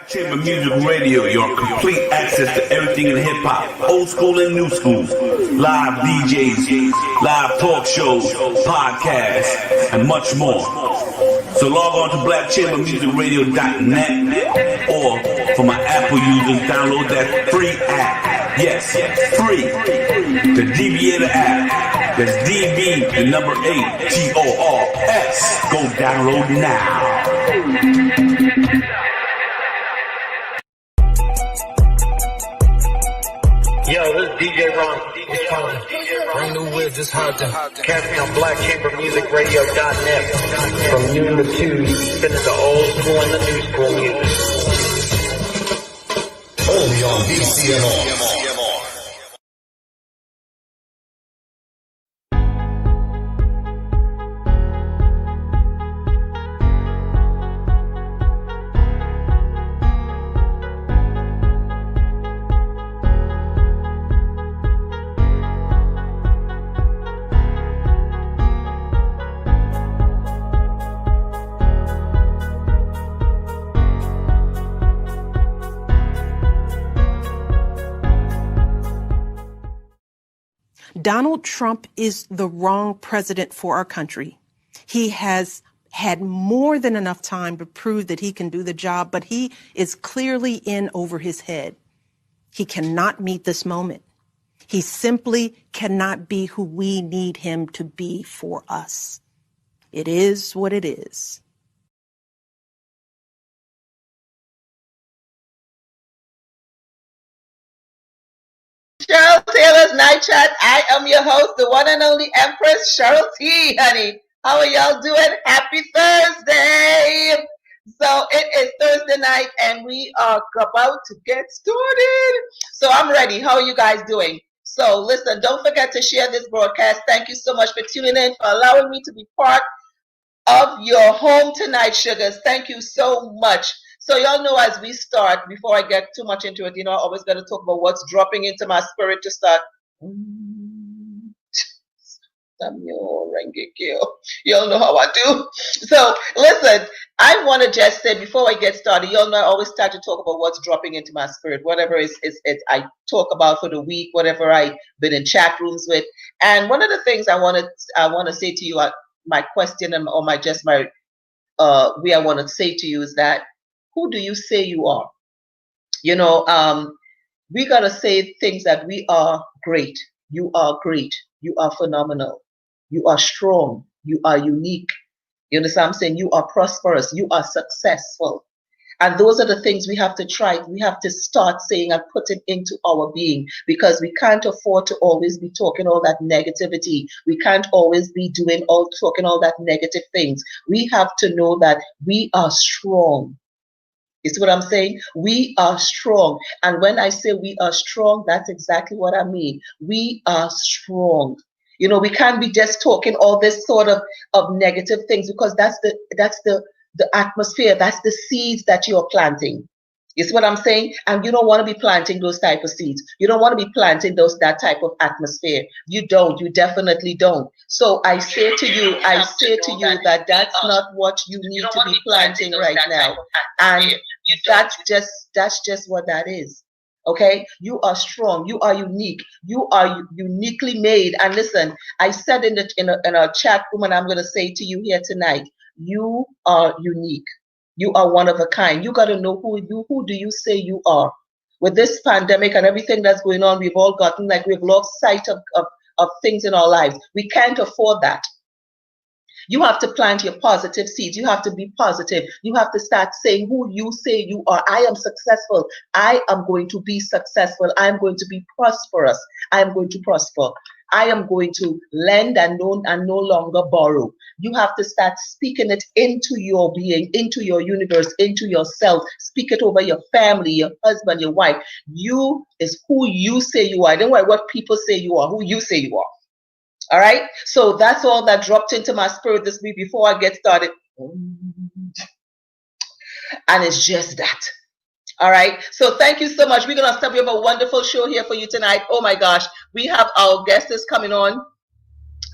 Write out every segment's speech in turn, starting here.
Chamber Music Radio, your complete access to everything in hip-hop, old school and new school, live DJs, live talk shows, podcasts, and much more. So log on to blackchambermusicradio.net, or for my Apple users, download that free app. Yes, free. The Deviator app. That's DB, the number 8, TORS. Go download now. Yo, this is DJ Ron. Bring the whiz, it's hot to catch me on blackchambermusicradio.net from noon to 2, spinning the old school and the new school music. Only on VCMR. Donald Trump is the wrong president for our country. He has had more than enough time to prove that he can do the job, but he is clearly in over his head. He cannot meet this moment. He simply cannot be who we need him to be for us. It is what it is. Cheryl Taylor's Night Chat. I am your host, the one and only Empress Cheryl T, honey. How are y'all doing? Happy Thursday. So it is Thursday night and we are about to get started. So I'm ready. How are you guys doing? So listen, don't forget to share this broadcast. Thank you so much for tuning in, for allowing me to be part of your home tonight, sugars. Thank you so much. So y'all know, as we start, before I get too much into it, I'm always going to talk about what's dropping into my spirit to start. Y'all know how I do. So listen, I want to just say, before I get started, y'all know I always start to talk about what's dropping into my spirit, whatever is I talk about for the week, whatever I've been in chat rooms with. And one of the things I want to say to you, my question or way I want to say to you is that, who do you say you are? We got to say things that we are great. You are great. You are phenomenal. You are strong. You are unique. You understand what I'm saying? You are prosperous. You are successful. And those are the things we have to try. We have to start saying and putting into our being, because we can't afford to always be talking all that negativity. We can't always be talking all that negative things. We have to know that we are strong. You see what I'm saying? We are strong. And when I say we are strong, that's exactly what I mean. We are strong. We can't be just talking all this sort of negative things, because that's the atmosphere, that's the seeds that you're planting. You see what I'm saying? And you don't want to be planting those type of seeds. You don't want to be planting that type of atmosphere. You definitely don't. So I say to you that that's not what you need to be planting right now. And that's just what that is. Okay, you are strong. You are unique. You are uniquely made. And listen, I said in a chat room, and I'm going to say to you here tonight, you are unique. You are one of a kind. You got to know who do you say you are. With this pandemic and everything that's going on, we've lost sight of things in our lives. We can't afford that. You have to plant your positive seeds. You have to be positive. You have to start saying who you say you are. I am successful. I am going to be successful. I am going to be prosperous. I am going to prosper. I am going to lend and no longer borrow. You have to start speaking it into your being, into your universe, into yourself. Speak it over your family, your husband, your wife. You is who you say you are. Don't worry what people say you are, who you say you are. All right? So that's all that dropped into my spirit this week before I get started. And it's just that. All right. So thank you so much. We're going to start. We have a wonderful show here for you tonight. Oh my gosh. We have our guests coming on.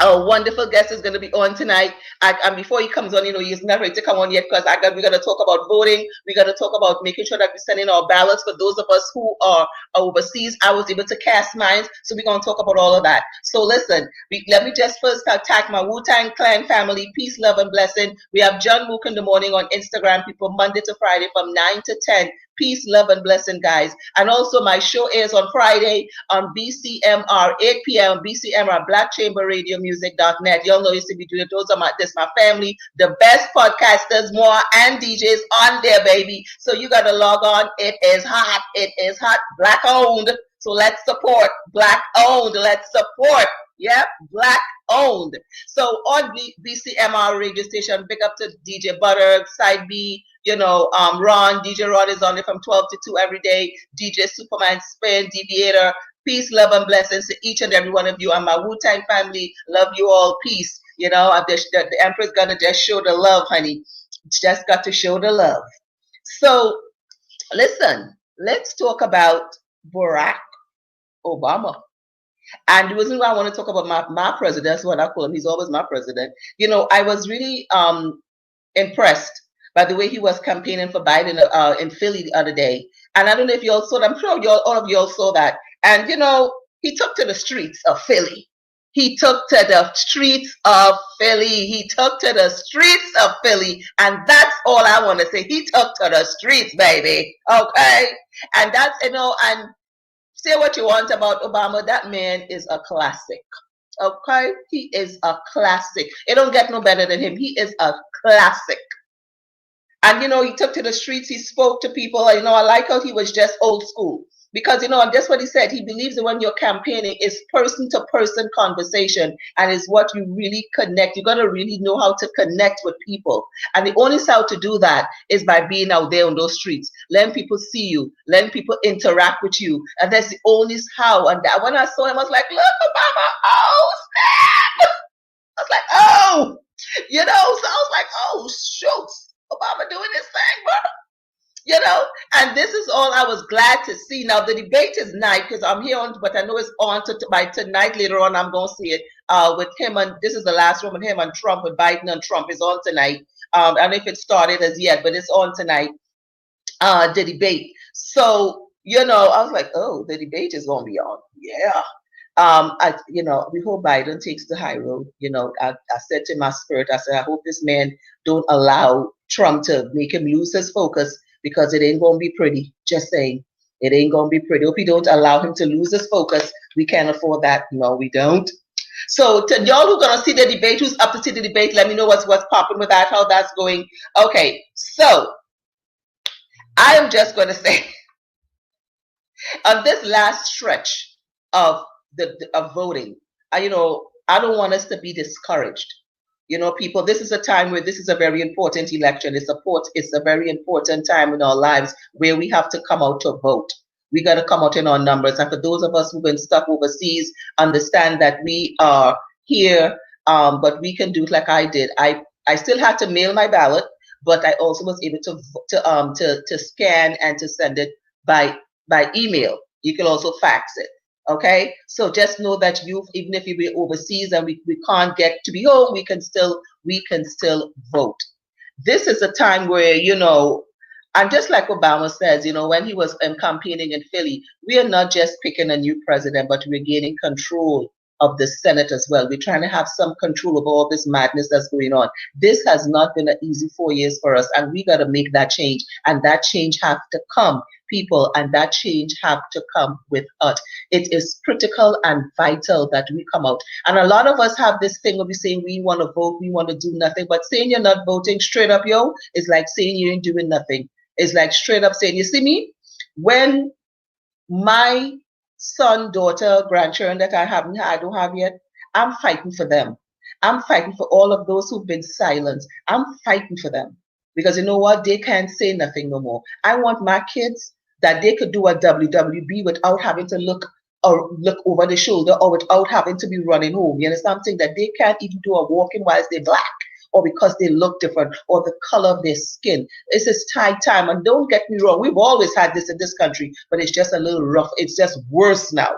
Our wonderful guest is going to be on tonight. And before he comes on, he's not ready to come on yet because we're going to talk about voting. We're going to talk about making sure that we send in our ballots for those of us who are overseas. I was able to cast mine, so we're going to talk about all of that. So listen, let me just first attack my Wu-Tang Clan family. Peace, love, and blessing. We have John Mook in the morning on Instagram, people, Monday to Friday from 9 to 10. Peace, love, and blessing, guys. And also my show airs on Friday on BCMR, 8 p.m. BCMR, BlackChamberRadioMusic.net. Y'all know used to be doing those are my family, the best podcasters, more and DJs on there, baby. So you gotta log on. It is hot. It is hot. Black owned. So let's support. Black owned. Let's support. Yep, black owned. So on BCMR radio station, big up to DJ Butter, Side B, Ron, DJ Ron is on it from 12 to 2 every day. DJ Superman Spin, Deviator. Peace, love, and blessings to each and every one of you. And my Wu-Tang family, love you all. Peace. The Empress gonna just show the love, honey. Just got to show the love. So listen, let's talk about Barack Obama. And the reason why I want to talk about my president, that's what I call him. He's always my president. I was really impressed by the way he was campaigning for Biden in Philly the other day. And I don't know if you all saw that. I'm sure all of you all saw that. And, he took to the streets of Philly. He took to the streets of Philly. He took to the streets of Philly. And that's all I want to say. He took to the streets, baby. Okay? And that's, and say what you want about Obama. That man is a classic. Okay? He is a classic. It don't get no better than him. He is a classic. And, he took to the streets. He spoke to people. I like how he was just old school. Because, and that's what he said. He believes that when you're campaigning, it's person-to-person conversation. And it's what you really connect. You got to really know how to connect with people. And the only how to do that is by being out there on those streets. Letting people see you. Letting people interact with you. And that's the only how. And when I saw him, I was like, look, Obama. Oh, snap. I was like, oh. So I was like, oh, shoots. Obama doing his thing, bro. And this is all I was glad to see. Now, the debate is night because I'm here on, but I know it's on by tonight. Later on, I'm going to see it with him. And this is the last one with him and Trump, with Biden and Trump is on tonight. I don't know if it started as yet, but it's on tonight, the debate. So, I was like, oh, the debate is going to be on. Yeah. We hope Biden takes the high road. I said to my spirit, I said, I hope this man don't allow Trump to make him lose his focus, because it ain't going to be pretty. Just saying, it ain't going to be pretty. Hope you don't allow him to lose his focus. We can't afford that. No, we don't. So to y'all who are going to see the debate, who's up to see the debate, let me know what's popping with that, how that's going. Okay, so I am just going to say, on this last stretch of voting, I don't want us to be discouraged. People, this is a time where this is a very important election. It's a very important time in our lives where we have to come out to vote. We got to come out in our numbers. And for those of us who've been stuck overseas, understand that we are here, but we can do it like I did. I still had to mail my ballot, but I also was able to scan and to send it by email. You can also fax it. Okay, so just know that even if you be overseas and we can't get to be home, we can still vote. This is a time where, and just like Obama says, when he was campaigning in Philly, we are not just picking a new president, but we're gaining control of the Senate as well. We're trying to have some control of all this madness that's going on. This has not been an easy 4 years for us, and we got to make that change. And that change have to come, people, and that change have to come with us. It is critical and vital that we come out. And a lot of us have this thing where we saying we want to vote, we want to do nothing, but saying you're not voting straight up, is like saying you ain't doing nothing. It's like straight up saying, you see me? When my son, daughter, grandchildren that I don't have yet, I'm fighting for them. I'm fighting for all of those who've been silenced. I'm fighting for them. Because you know what? They can't say nothing no more. I want my kids that they could do a WWB without having to look over the shoulder or without having to be running home. You understand? Something that they can't even do a walking whilst they're black, or because they look different, or the color of their skin. This is high time. And don't get me wrong, we've always had this in this country, but it's just a little rough. It's just worse now.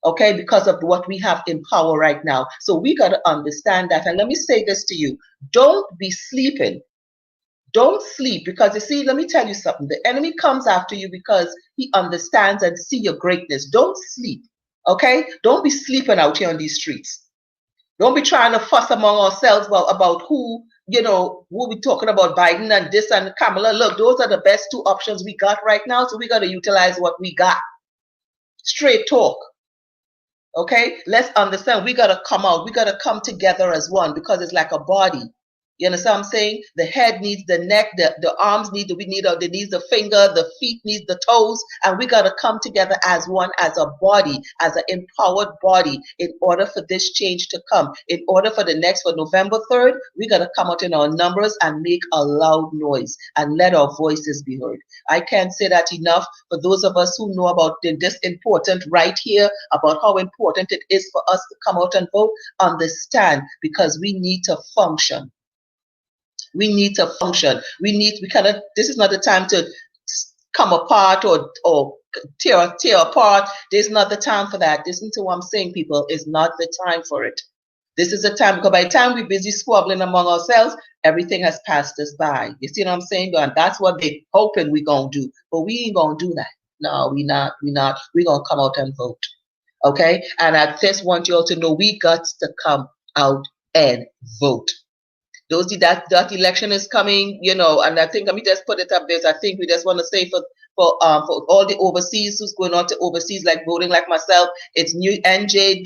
okay, because of what we have in power right now. So we got to understand that. And let me say this to you. Don't be sleeping. Don't sleep, because you see, let me tell you something. The enemy comes after you because he understands and see your greatness. Don't sleep, okay? Don't be sleeping out here on these streets. Don't be trying to fuss among ourselves about who, who we talking about, Biden and this and Kamala. Look, those are the best two options we got right now. So we got to utilize what we got. Straight talk. Okay, let's understand. We got to come out. We got to come together as one, because it's like a body. You understand what I'm saying? The head needs the neck, the arms need they need the finger, the feet needs the toes, and we got to come together as one, as a body, as an empowered body, in order for this change to come. In order for for November 3rd, we got to come out in our numbers and make a loud noise and let our voices be heard. I can't say that enough. For those of us who know about this important right here, about how important it is for us to come out and vote, understand, because we need to function. We need to function. This is not the time to come apart or tear apart. There's not the time for that. Listen to what I'm saying, people. It's not the time for it. This is the time, because by the time we're busy squabbling among ourselves, everything has passed us by. You see what I'm saying? And that's what they're hoping we're going to do. But we ain't going to do that. No, we're not. We're going to come out and vote. Okay? And I just want you all to know we got to come out and vote. That election is coming, and I think, let me just put it up there. I think we just want to say for all the overseas who's going on to overseas, like voting like myself, it's nj.gov/state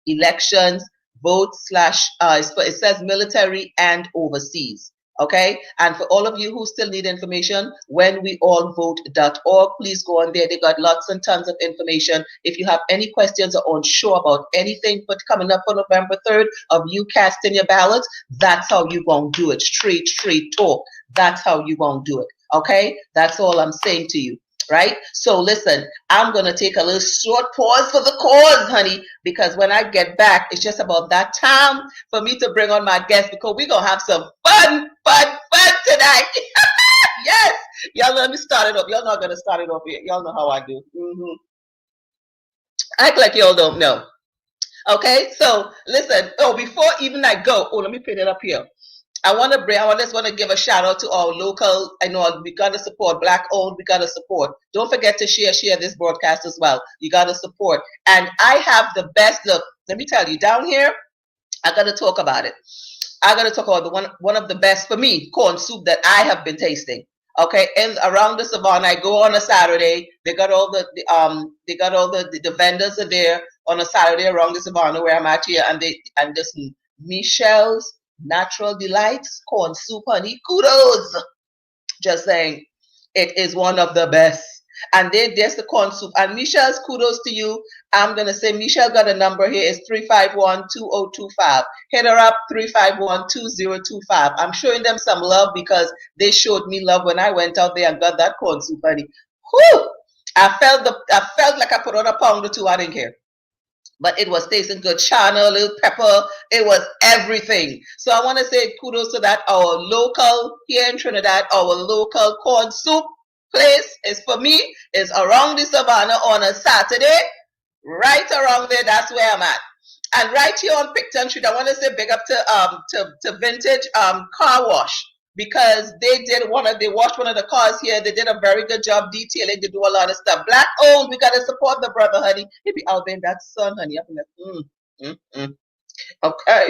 elections vote / it says military and overseas. Okay, and for all of you who still need information, whenweallvote.org, please go on there. They got lots and tons of information. If you have any questions or unsure about anything but coming up on November 3rd of you casting your ballots, that's how you gonna do it. Straight talk. That's how you gonna do it. Okay, that's all I'm saying to you. Right? So listen, I'm going to take a little short pause for the cause, honey, because when I get back, it's just about that time for me to bring on my guest, because we're going to have some fun tonight. Yes. Y'all let me start it up. Y'all not going to start it up yet. Y'all know how I do. Act like y'all don't know. Okay, so listen. Oh, before even I go, let me put it up here. I just want to give a shout out to our local. I know we got to support Black owned. We got to support. Don't forget to share this broadcast as well. You got to support. And I have the best look. Let me tell you, down here, I got to talk about it. I got to talk about one of the best for me corn soup that I have been tasting. Okay, and around the Savannah, I go on a Saturday. They got all the vendors are there on a Saturday around the Savannah where I'm at here, and this Michelle's Natural Delights corn soup, honey. Kudos. Just saying, it is one of the best. And there's the corn soup. And Michelle's, kudos to you. I'm gonna say Michelle got a number here. It's 351-2025. Hit her up, 351-2025. I'm showing them some love because they showed me love when I went out there and got that corn soup, honey. Whew! I felt like I put on a pound or two. I didn't care. But it was tasting good. Chana, a little pepper. It was everything. So I want to say kudos to that. Our local here in Trinidad, our local corn soup place is around the Savannah on a Saturday. Right around there, that's where I'm at. And right here on Picton Street, I want to say big up to Vintage Car Wash, because they washed one of the cars here. They did a very good job detailing. They do a lot of stuff. Black owned. We gotta support the brother, honey. He be out there in that sun, honey. I'm like, Okay.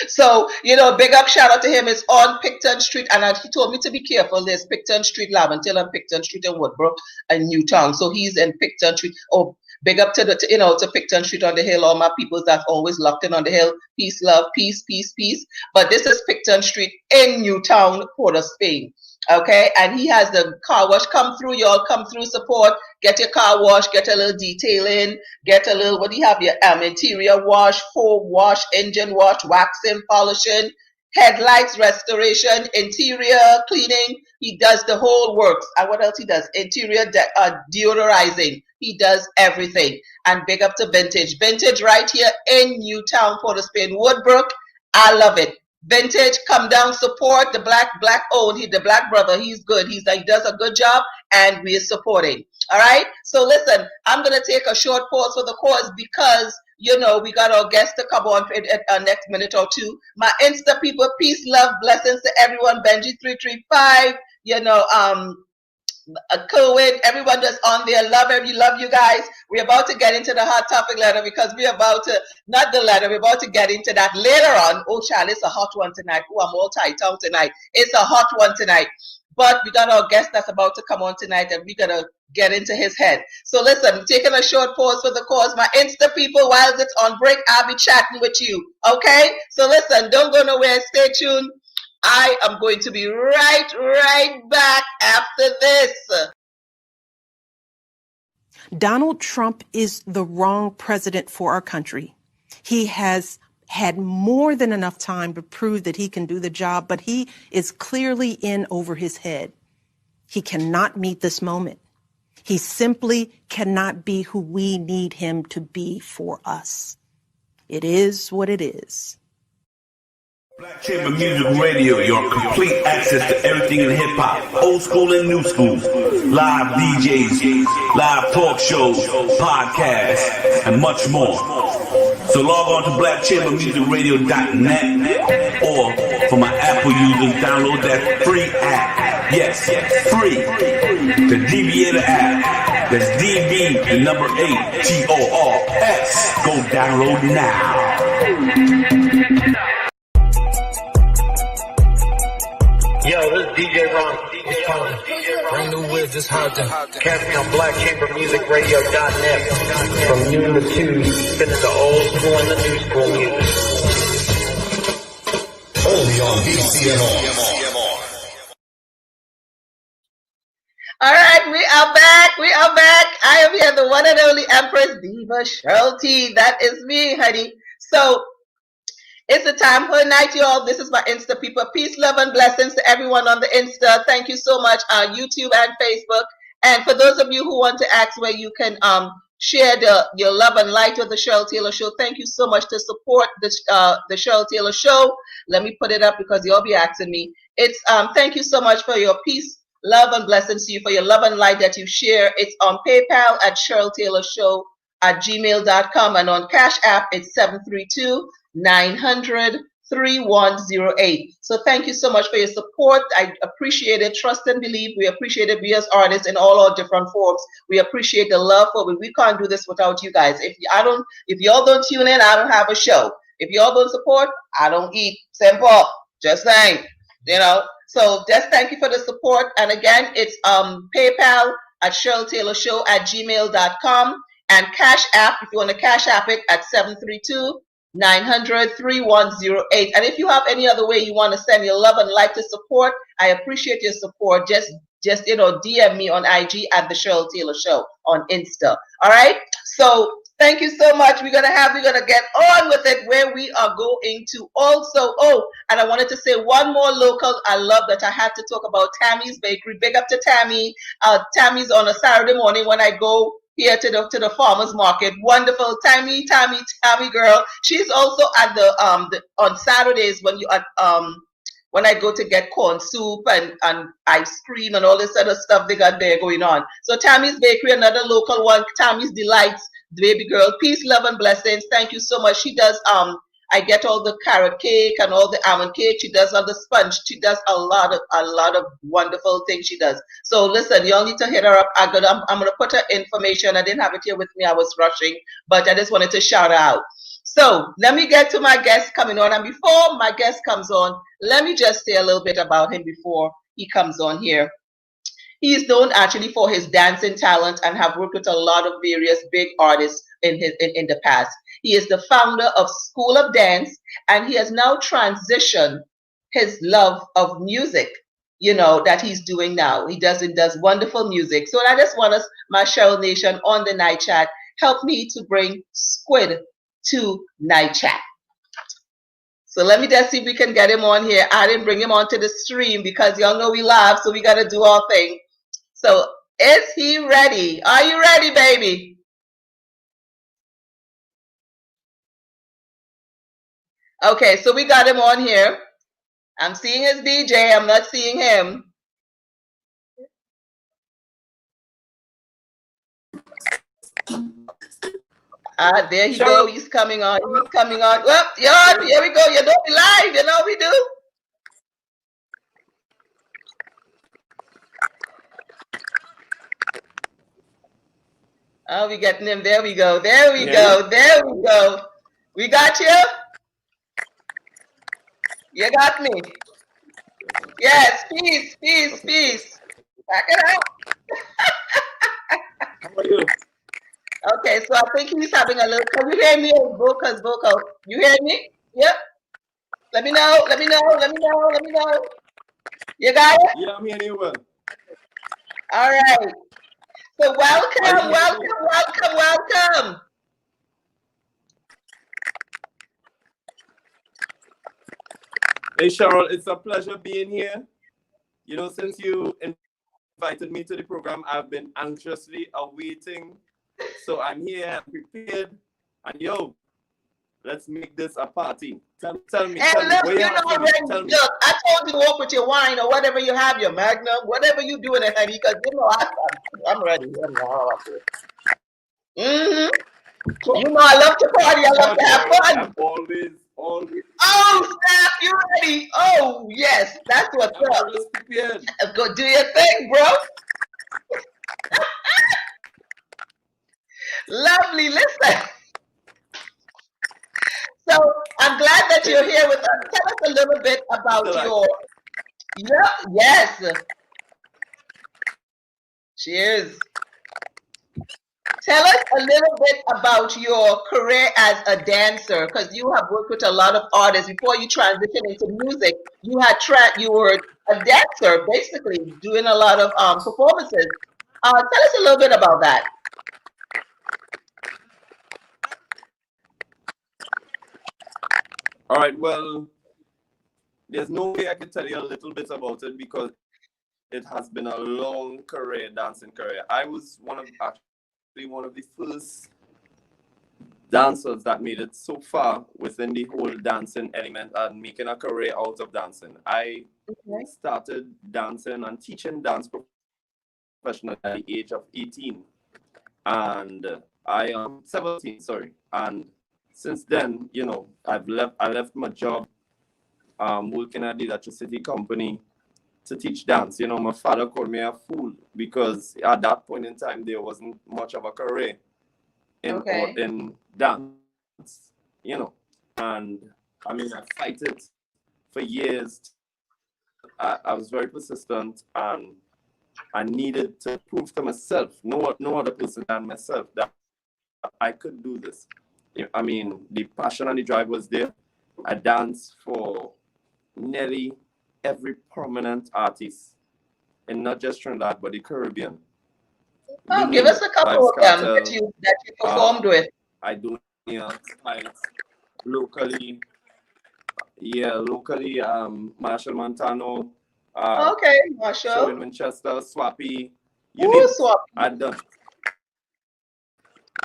So, big up, shout out to him. It's on Picton Street, and he told me to be careful. There's Picton Street, Laventille, and Picton Street in Woodbrook and Newtown. So he's in Picton Street. Oh, big up to to Picton Street on the hill. All my people that's always locked in on the hill. Peace, love, peace, peace, peace. But this is Picton Street in Newtown, Port of Spain. Okay, and he has the car wash. Come through, y'all. Come through, support. Get your car wash. Get a little detailing. Get a little. What do you have? Your interior wash, foam wash, engine wash, waxing, polishing, headlights restoration, interior cleaning. He does the whole works. And what else he does? Interior deodorizing. He does everything. And big up to Vintage. Vintage right here in Newtown, Port of Spain, Woodbrook. I love it. Vintage, come down, support the black owned. The black brother, he's good. He does a good job, and we are supporting. All right. So listen, I'm gonna take a short pause for the cause because we got our guest to come on in our next minute or two. My Insta people, peace, love, blessings to everyone. Benji335, Cohen, everyone that's on there, love you guys. We're about to get into the hot topic letter because we're about to, not the letter, we're about to get into that later on. Oh, child, it's a hot one tonight. Oh, I'm all tight tongue tonight. It's a hot one tonight. But we got our guest that's about to come on tonight and we're going to get into his head. So listen, taking a short pause for the cause. My Insta people, while it's on break, I'll be chatting with you. Okay? So listen, don't go nowhere. Stay tuned. I am going to be right back after this. Donald Trump is the wrong president for our country. He has had more than enough time to prove that he can do the job, but he is clearly in over his head. He cannot meet this moment. He simply cannot be who we need him to be for us. It is what it is. Black Chamber Music Radio, your complete access to everything in hip-hop, old school and new school, live DJs, live talk shows, podcasts, and much more. So log on to blackchambermusicradio.net or for my Apple users, download that free app. Yes, free. The Deviator app. That's DB, the number 8, TORS. Go download now. Yo, this is DJ Ron. Brand new whiz, it's hard to catch me on blackchambermusicradio.net. From noon to 2, spinning the old school and the new school music. Only on BCNO. All right, we are back. I am here, the one and only Empress Diva Cheryl T. That is me, honey. So it's a time for a night, y'all. This is my Insta people. Peace, love, and blessings to everyone on the Insta. Thank you so much, YouTube and Facebook. And for those of you who want to ask where you can share your love and light with the Cheryl Taylor Show, thank you so much to support the Cheryl Taylor Show. Let me put it up because you'll be asking me. It's thank you so much for your peace, love, and blessings to you, for your love and light that you share. It's on PayPal at CherylTaylorShow@gmail.com, and on Cash App it's 732-900-3108. So thank you so much for your support. I appreciate it. Trust and believe. We appreciate it. We as artists in all our different forms. We appreciate the love for it. We can't do this without you guys. If y'all don't tune in, I don't have a show. If y'all don't support, I don't eat. Simple. Just saying. So just thank you for the support. And again, it's PayPal at CherylTaylorShow@gmail.com, and Cash App, if you want to Cash App it, at 732-900-3108. And if you have any other way you want to send your love and light to support, I appreciate your support. Just DM me on IG at the Cheryl Taylor Show on Insta. All right. So thank you so much. We're gonna get on with it, where we are going to also. Oh, and I wanted to say one more local. I love that I had to talk about Tammy's Bakery. Big up to Tammy. Tammy's on a Saturday morning when I go here to the farmers market. Wonderful. Tammy girl. She's also at the on Saturdays when I go to get corn soup and ice cream and all this other stuff they got there going on. So Tammy's Bakery, another local one. Tammy's Delights, baby girl. Peace, love, and blessings. Thank you so much. She does I get all the carrot cake and all the almond cake. She does on the sponge. She does a lot of wonderful things she does. So listen, y'all need to hit her up. I'm gonna put her information. I didn't have it here with me. I was rushing, but I just wanted to shout her out. So let me get to my guest coming on. And before my guest comes on, let me just say a little bit about him before he comes on here. He is known actually for his dancing talent and have worked with a lot of various big artists in the past. He is the founder of School of Dance, and he has now transitioned his love of music, that he's doing now. He does wonderful music. So I just want us, my Cheryl Nation on the night chat, help me to bring Squid to night chat. So let me just see if we can get him on here. I didn't bring him onto the stream because y'all know we live, so we got to do our thing. So is he ready? Are you ready, baby? Okay, so we got him on here. I'm seeing his DJ. I'm not seeing him. There he go. He's coming on. He's coming on. Well, you're on. Here we go. You know we live. You know we do. Oh, we getting him. There we go. There we go. There we go. We got you. You got me. Yes, peace, peace, peace. Back it up. How are you? Okay, so I think he's having a little. Can you hear me? Vocal. You hear me? Yep. Let me know. Let me know. Let me know. Let me know. You got it? Yeah, I'm hearing you well. All right. So welcome. Hey, Cheryl, it's a pleasure being here. You know, since you invited me to the program, I've been anxiously awaiting. So I'm here, I'm prepared. And yo, let's make this a party. Tell me. And look, where you you know, at, look, I told you to walk with your wine or whatever you have, your Magnum, whatever you doing, honey, because you know I'm ready. Mm-hmm. You know, I love to party. I love to have fun. I'm always. Oh, snap, you ready? Oh, yes, that's what's I'm up. always prepared. Go do your thing, bro. Lovely. Listen. So I'm glad that you're here with us. Tell us a little bit about your. Yeah, yes. Cheers. Tell us a little bit about your career as a dancer, because you have worked with a lot of artists. Before you transitioned into music, you were a dancer, basically doing a lot of performances. Tell us a little bit about that. All right, well, there's no way I can tell you a little bit about it because it has been a long career, dancing career. I was one of the first dancers that made it so far within the whole dancing element and making a career out of dancing. I started dancing and teaching dance professionally at the age of 18. And I am 17, sorry. And since then, you know, I left my job working at the electricity company to teach dance. You know, my father called me a fool because at that point in time there wasn't much of a career in dance, you know. And I mean, I fight it for years. I was very persistent, and I needed to prove to myself, no other person than myself, that I could do this. I mean, the passion and the drive was there. I danced for nearly every prominent artist, and not just Trinidad, but the Caribbean. Oh, give us a couple of them that you performed with. I do locally. Yeah, locally, Marshall Montano. Okay, Marshall. Sherwin Winchester, Swappy. Swappy. I done.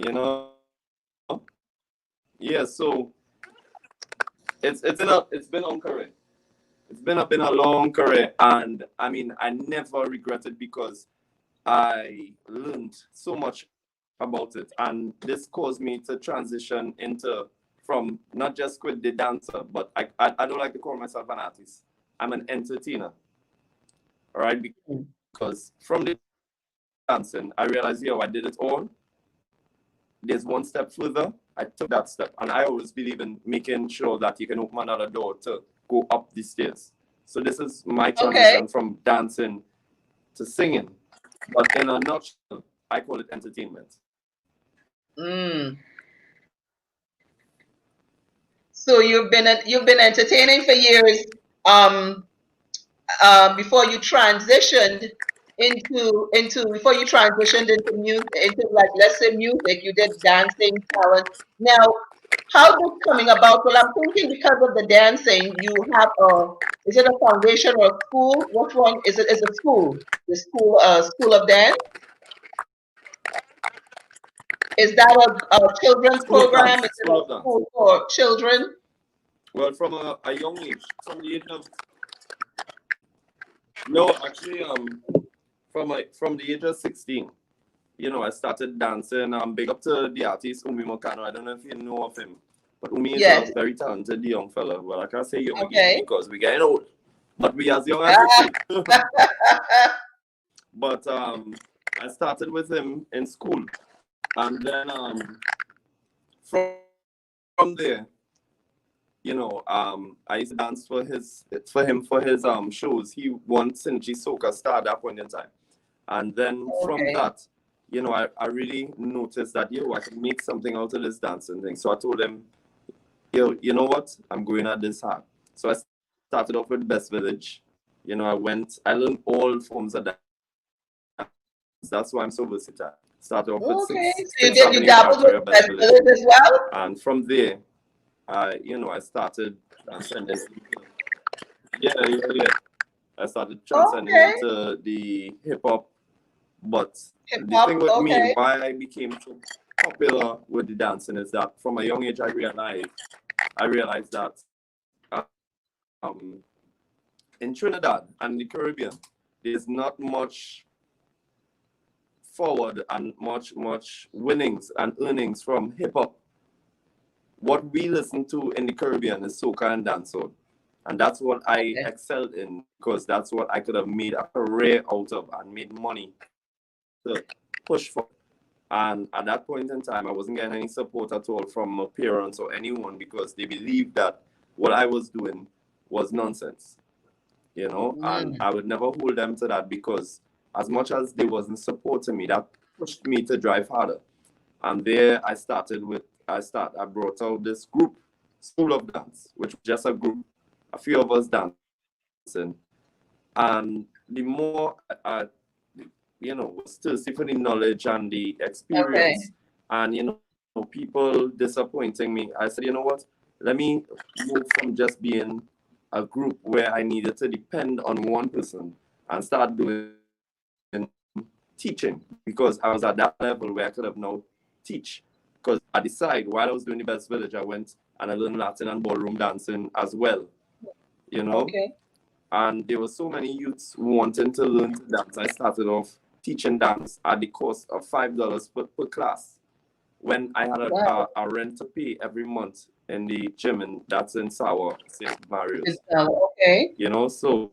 You know. Yeah, so it's been a long career. It's been a long career, and I mean, I never regret it because I learned so much about it, and this caused me to transition from not just quit the dancer, but I don't like to call myself an artist. I'm an entertainer. All right, because from the dancing, I realized, I did it all. There's one step further. I took that step, and I always believe in making sure that you can open another door to go up the stairs. So this is my transition from dancing to singing. But in a nutshell, I call it entertainment. So you've been entertaining for years. Before you transitioned into music, into like, let's say, music, you did dancing, talent. Now, how this coming about? Well, I'm thinking because of the dancing, you have is it a foundation or a school? Which one is it? Is a school? The school of dance? Is that a children's program? Is it a school for children? Well, from a young age, from the age of No, actually, from the age of 16, I started dancing. Big up to the artist Umi Mokano. I don't know if you know of him, but Umi is a Yes. very talented young fella. Well, I can't say young again Okay. because we're getting old, but we as young as the tree. But I started with him in school, and then from there, I used to dance for his shows. He won Synergy Soca Star at that point in time. And then from Okay. that, I really noticed that, I can make something out of this dancing thing. So I told him, you know what? I'm going at this hard. So I started off with Best Village. I learned all forms of dance. That's why I'm so versatile. Started off with Okay. six, So you six did you Avenue dabbled with Cabaret of Best Village. festivals as well? And from there, I started transcending. Yeah. I started transcending Okay. into the hip hop. But Hip the thing hop. with me, Okay. why I became so popular with the dancing is that from a young age I realized that um, in Trinidad and the Caribbean, there's not much forward and much winnings and earnings from hip hop. What we listen to in the Caribbean is soca and dancehall. And that's what I Okay. excelled in because that's what I could have made a career out of and made money to push for. And at that point in time, I wasn't getting any support at all from my parents or anyone because they believed that what I was doing was nonsense, and Mm. I would never hold them to that because as much as they wasn't supporting me, that pushed me to drive harder. And there I brought out this group, School of Dance, which was just a group, a few of us dancing. And the more was thirsty for the knowledge and the Okay. experience, and people disappointing me, I said, you know what? Let me move from just being a group where I needed to depend on one person and start doing teaching because I was at that level where I could have now teach. Because I decided while I was doing the Best Village, I went and I learned Latin and ballroom dancing as well, you know. Okay. And there were so many youths wanting to learn to dance. I started off teaching dance at the cost of $5 per class when I had Wow. a rent to pay every month in the gym, and that's in Sour, St. It's, Mario's. okay. So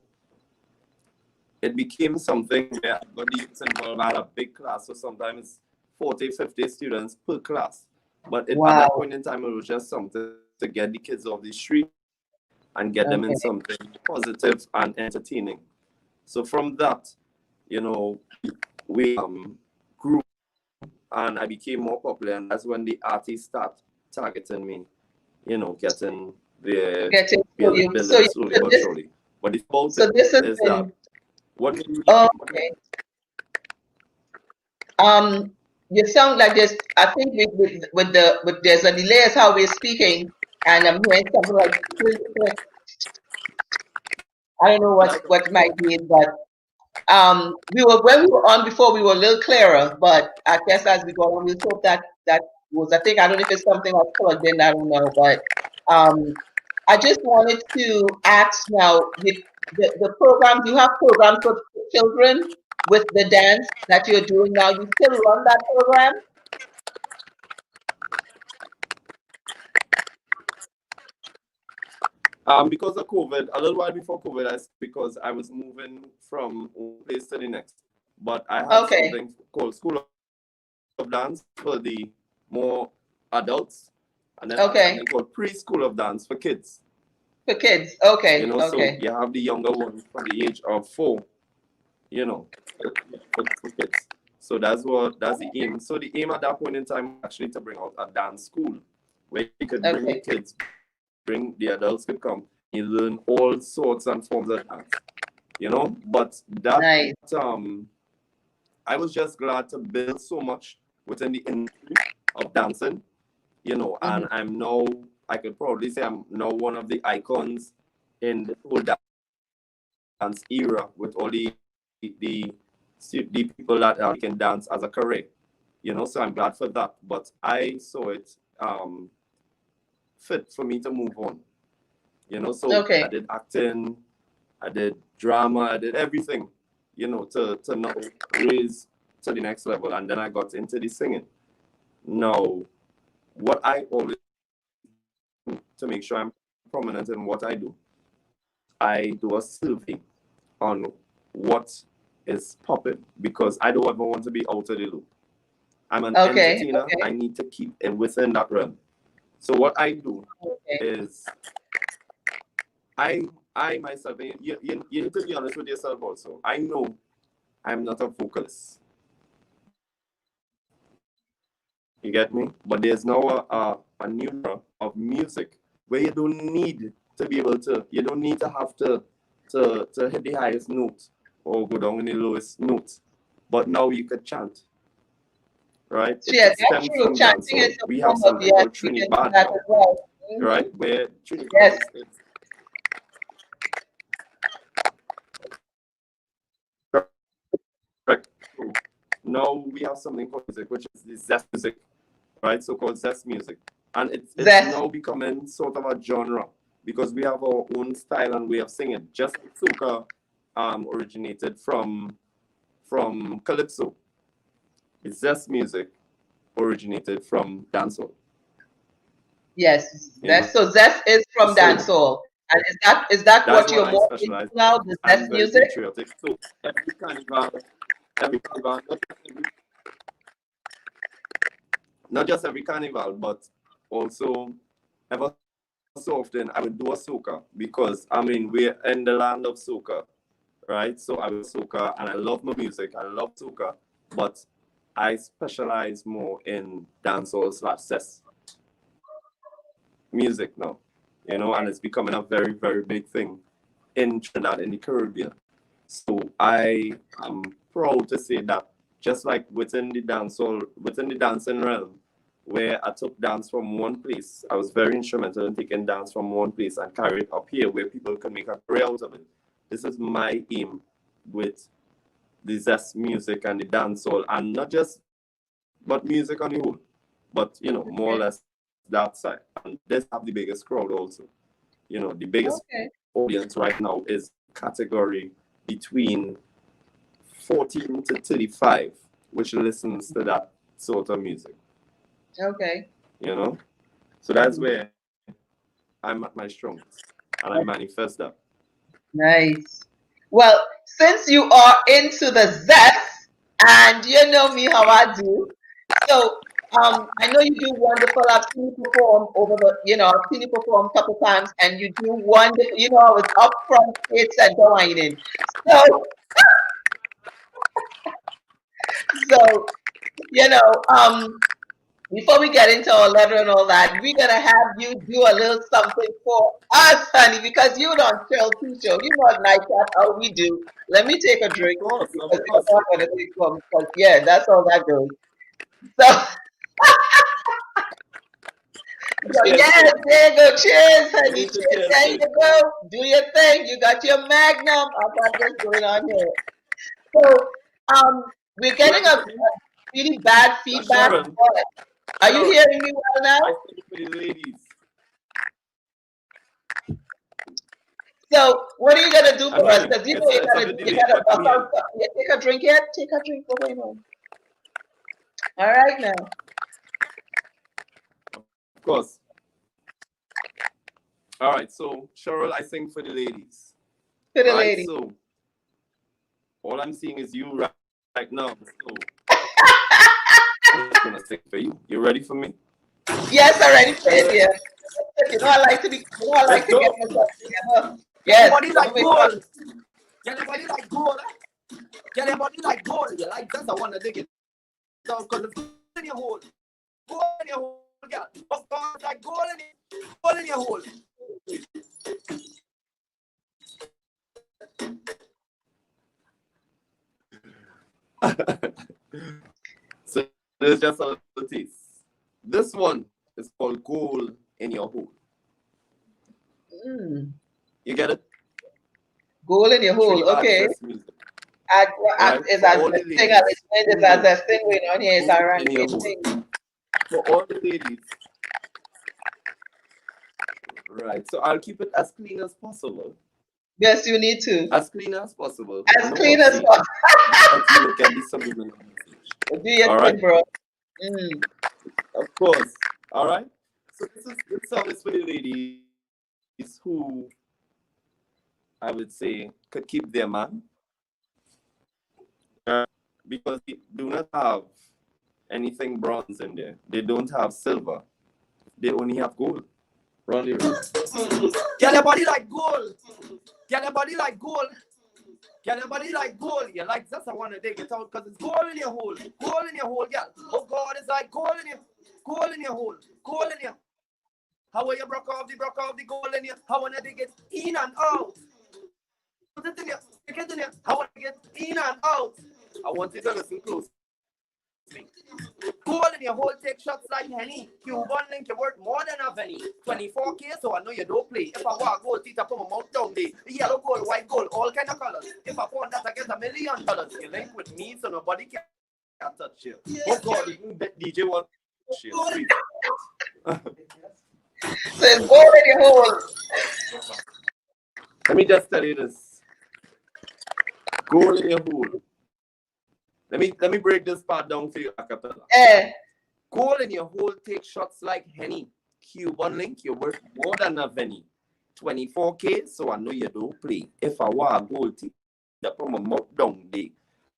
it became something where I got the youths involved. I had a big class, so sometimes it's 40, 50 students per class. But at that Wow. point in time, it was just something to get the kids off the street and get them in Okay. something positive and entertaining. So from that, you know, we grew and I became more popular, and that's when the artists start targeting me, getting their Getting so you building slowly but this surely. But the about so it this has is that been what we okay. Um, you sound like there's. I think with there's a delay as how we're speaking, and I'm hearing something like I don't know what it might be, but we were when we were on before we were a little clearer, but I guess as we go on, we hope that was. I think I don't know if it's something I plugged in. I don't know, but I just wanted to ask now the program. You have programs for children with the dance that you're doing now. You still run that program? because of COVID, a little while before COVID, because I was moving from one place to the next. But I had Okay, something called School of Dance for the more adults, and then I had okay, something called Preschool of Dance for kids. for kids. Okay, So okay, you have the younger ones from the age of 4, you know, for kids. So that's the aim. So the aim at that point in time was actually to bring out a dance school where you could bring the okay. kids, bring the adults could come, you learn all sorts and forms of dance. But that Nice. I was just glad to build so much within the industry of dancing, Mhm. and I could probably say I'm now one of the icons in the whole dance era with all the people that can dance as a career. So I'm glad for that. But I saw it fit for me to move on. So I Okay, did acting, I did drama, I did everything, you know, to now raise to the next level. And then I got into the singing. Now, what I always do to make sure I'm prominent in what I do, I do a survey on what is popping because I don't ever want to be out of the loop. I'm an entertainer. Okay. I need to keep it within that realm. So what I do is I myself, you need to be honest with yourself also. I know I'm not a vocalist. You get me? But there's now a new era of music where you don't need to be able to, you don't need to have to hit the highest note or go down in the lowest note. But now you could chant, right? Yeah, It that's stems true. from Chanting dancehall. is a We have form of, something yes, called we can do Trinidad that now, as well. Mhm. right? Where Trinidad Yes. is correct. So now we have something called music, which is the zest music, right? So-called zest music. And it's Zest. now becoming sort of a genre because we have our own style and way of singing. Just like soca originated from calypso. The zest music originated from dancehall. Yes. You know? So zest is from So dancehall. And is that that's what what you're I more into specialize now, in. the I'm zest very music? patriotic. So every carnival, not just every carnival, but also ever so often I would do a soca because I mean we're in the land of soca, right? So I was soca and I love my music. I love soca, but I specialize more in dancehall slash zest music now, you know, and it's becoming a very, very big thing in Trinidad, in the Caribbean. So I am proud to say that just like within the dancehall, within the dancing realm, where I took dance from one place, I was very instrumental in taking dance from one place and carry it up here where people can make a career out of it. This is my aim with the zest music and the dancehall, and not just but music on the whole, but you know, more or less that side. And this have the biggest crowd also. You know, the biggest Okay. audience right now is category between 14 to 35, which listens to that sort of music. Okay. You know? So that's where I'm at my strongest. And I manifest that. Nice. Well, since you are into the zest, and you know me how I do, so I know you do wonderful. I've seen you perform over the, I've seen you perform a couple times, and you do wonderful. You know, I was up front, it's a whining. So, so before we get into our letter and all that, we're gonna have you do a little something for us, honey, because you don't tell two show. You know what night that's how we do. Let me take a drink Of course, because of course. I'm not gonna take one because yeah, that's how that goes. So, Cheers. yes, there you go. Cheers, honey. Cheers, Cheers. cheers, There cheers. you go. Do your thing. You got your magnum. I've got this going on here. So we're getting a really bad feedback. Sharon, Are you Sharon, hearing me well now? I think for the ladies. So what are you gonna do I'm for us? hearing. Because you know It's a bit you delayed, gotta but I'm bust hearing. out. Yeah, take a drink yet? Take a drink. What's going on? All right now. Of course. All right, so Cheryl, I sing for the ladies. To the Right, lady. so all I'm seeing is you right now. So I'm just gonna sing for you. You ready for me? Yes, already said yeah. You know I like to be. You know I like Let's to get go. myself together. Yes. Body I'm like gonna make sure. gold. Get your body like gold. Get your body like gold. You like this? I want to dig it down because it's gold in your hole. Gold in your hole, girl. Of course, like gold in your hole. So there's just a little taste. This one is called Gold in Your Hole. Mm. You get it? Goal in your hole. Trinidad Okay. zest music. Is For as all the the thing as ladies. is as a thing going on here. It's a Gold in your ranking hole. thing. For all the ladies. Right. So I'll keep it as clean as possible. Yes, you need to. As clean as possible. As clean as possible. But you look at the subliminal message. Do your All thing, right? bro. Mm. Of course. All right? So this song is for the ladies who, I would say, could keep their man. Because they do not have anything bronze in there. They don't have silver. They only have gold. Run the road. Get your body like gold. Get your body like gold. Get your body like gold. You like this? I want to dig it out because it's gold in your hole. Gold in your hole, girl. Oh God, it's like gold in your hole. Gold in your. How will you broke off the gold in you? How wanna dig it in and out? Put it in you. Stick it in you. How wanna get in and out? I want you to listen close. Gold in your hole, take shots like Henny. Cuban link, you worth more than a penny. 24K, so I know you don't play. If I want gold, teeth, I put my mouth down there. Yellow gold, white gold, all kind of colors. If I want that, I get $1 million. You link with me, so nobody can touch you. Oh God, even DJ wants shit. So it's gold in your hole. Let me just tell you this. Gold in your hole. Let me break this part down for you, acapella. Gold in your hole, take shots like Henny. Cuban link, you're worth more than a penny. 24K, so I know you don't play. If I want gold, I put my mouth down there.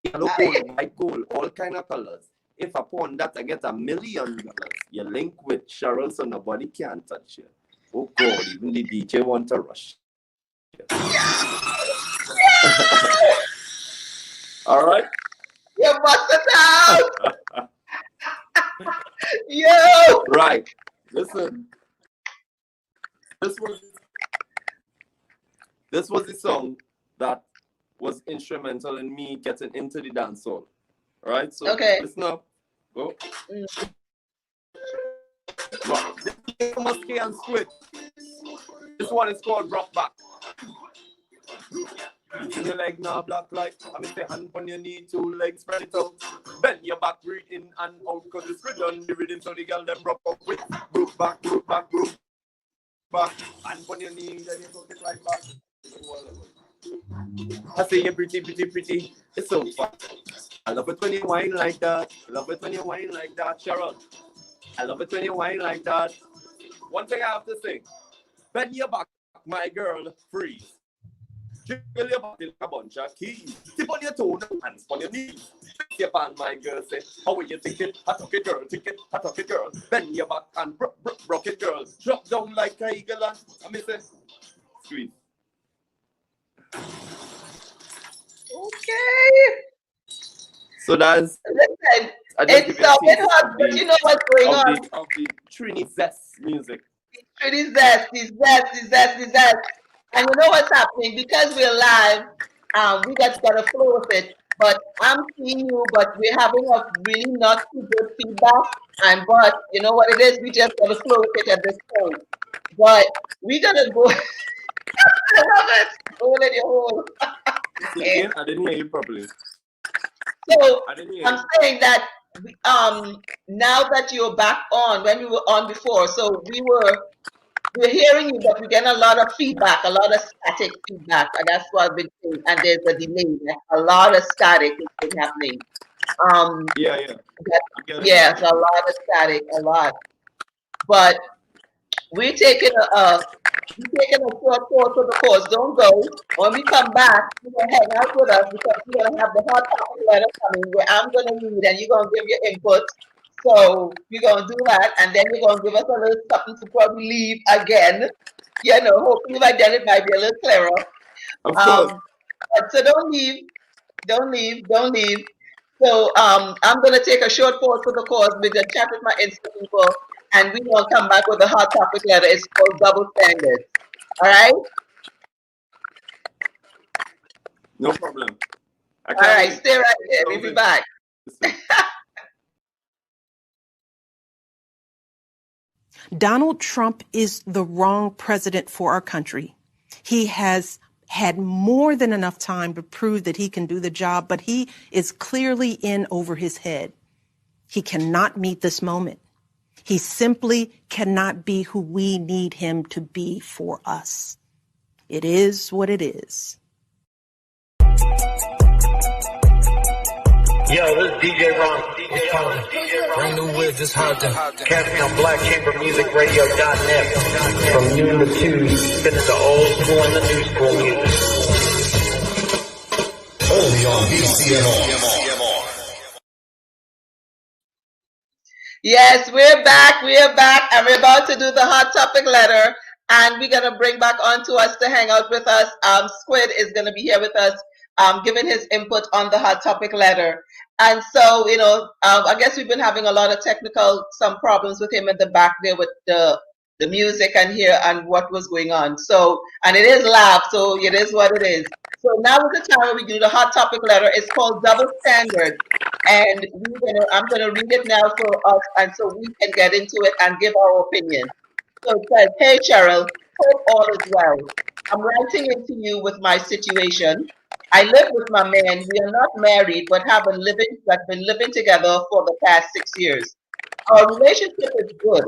Yellow gold, white gold, all kind of colors. If I pawn that, I get $1 million. You link with Cheryl, so nobody can touch you. Oh God, even the DJ want to rush. All right. You bust it out. Yo. Right. Listen. This was the song that was instrumental in me getting into the dancehall. All right. So listen up. Go. Musky and Squid. This one is called Rock Back. In your leg now, black light. I'm in the hand on your knee, 2 legs spread it out. Bend your back, breathe in and out, cause it's rhythm, the rhythm, so the girl them rock up with. Group back, group back, group back. Hand on your knee, then you talk it right back. I say you're pretty, pretty, pretty. It's so fun. I love it when you whine like that. I love it when you whine like that, Cheryl. I love it when you whine like that. One thing I have to say. Bend your back, my girl, freeze. Jiggle your body like a bunch of keys. Tip on your toe, hands on your knees. Fix your band, my girl, say, how will you take it? I took it, girl, take it, I took it, girl. Bend your back and rock it, girl. Drop down like a eagle and I say, squeeze. Okay. So that's... Listen, it's sounding hot, but you know what's going on. Of the Trini Zest music. Trini Zest. And you know what's happening? Because we're live, we just got to flow with it. But I'm seeing you, but we're having a really not too good feedback. But you know what it is? We just got to flow with it at this point. But we're going to go. I love it. Hold in your hole. Again, I didn't hear you properly. So I'm saying that now that you're back on, when we were on before, so we're hearing you, but we're getting a lot of feedback, a lot of static feedback, and that's what I've been saying. And there's a delay, a lot of static has been happening. Yes, a lot of static, a lot. But we're taking a short pause for the course. Don't go. When we come back, you're gonna hang out with us because we're gonna have the hot topic letter coming where I'm gonna read and you're gonna give your input. So we're gonna do that, and then you're gonna give us a little something to probably leave again. You know, hopefully by then it might be a little clearer. Of course. So don't leave. So I'm gonna take a short pause for the course. We're gonna chat with my Insta people, and we're gonna come back with a hot topic letter. It's called Double Standards. All right? No problem. All right, stay right there. We'll be back. Donald Trump is the wrong president for our country. He has had more than enough time to prove that he can do the job, but he is clearly in over his head. He cannot meet this moment. He simply cannot be who we need him to be for us. It is what it is. Yo, this is DJ Ron. Bring the whiz, it's hot to catch me on blackchambermusicradio.net from noon to 2, spinning the old school and the new school music. Only on BCMO. Yes, we're back, and we're about to do the hot topic letter, and we're going to bring back on to us to hang out with us. Squid is going to be here with us, giving his input on the hot topic letter. And so, I guess we've been having a lot of some problems with him at the back there with the music and here and what was going on. So, and it is live, so it is what it is. So now is the time where we do the hot topic letter. It's called Double Standard. And I'm gonna read it now for us, and so we can get into it and give our opinion. So it says, "Hey Cheryl, hope all is well. I'm writing into you with my situation. I live with my man. We are not married, but have been living together for the past 6 years. Our relationship is good.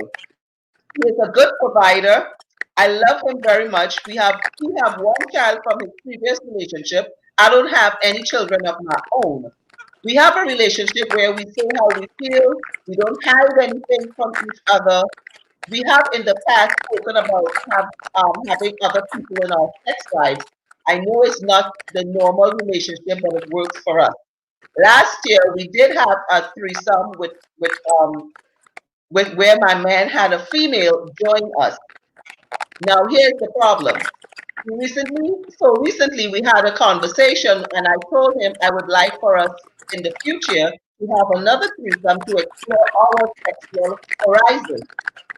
He is a good provider. I love him very much. We have one child from his previous relationship. I don't have any children of my own. We have a relationship where we say how we feel. We don't hide anything from each other. We have in the past spoken about having other people in our sex lives. I know it's not the normal relationship, but it works for us. Last year we did have a threesome with where my man had a female join us. Now here's the problem. Recently we had a conversation, and I told him I would like for us in the future to have another threesome to explore our sexual horizon.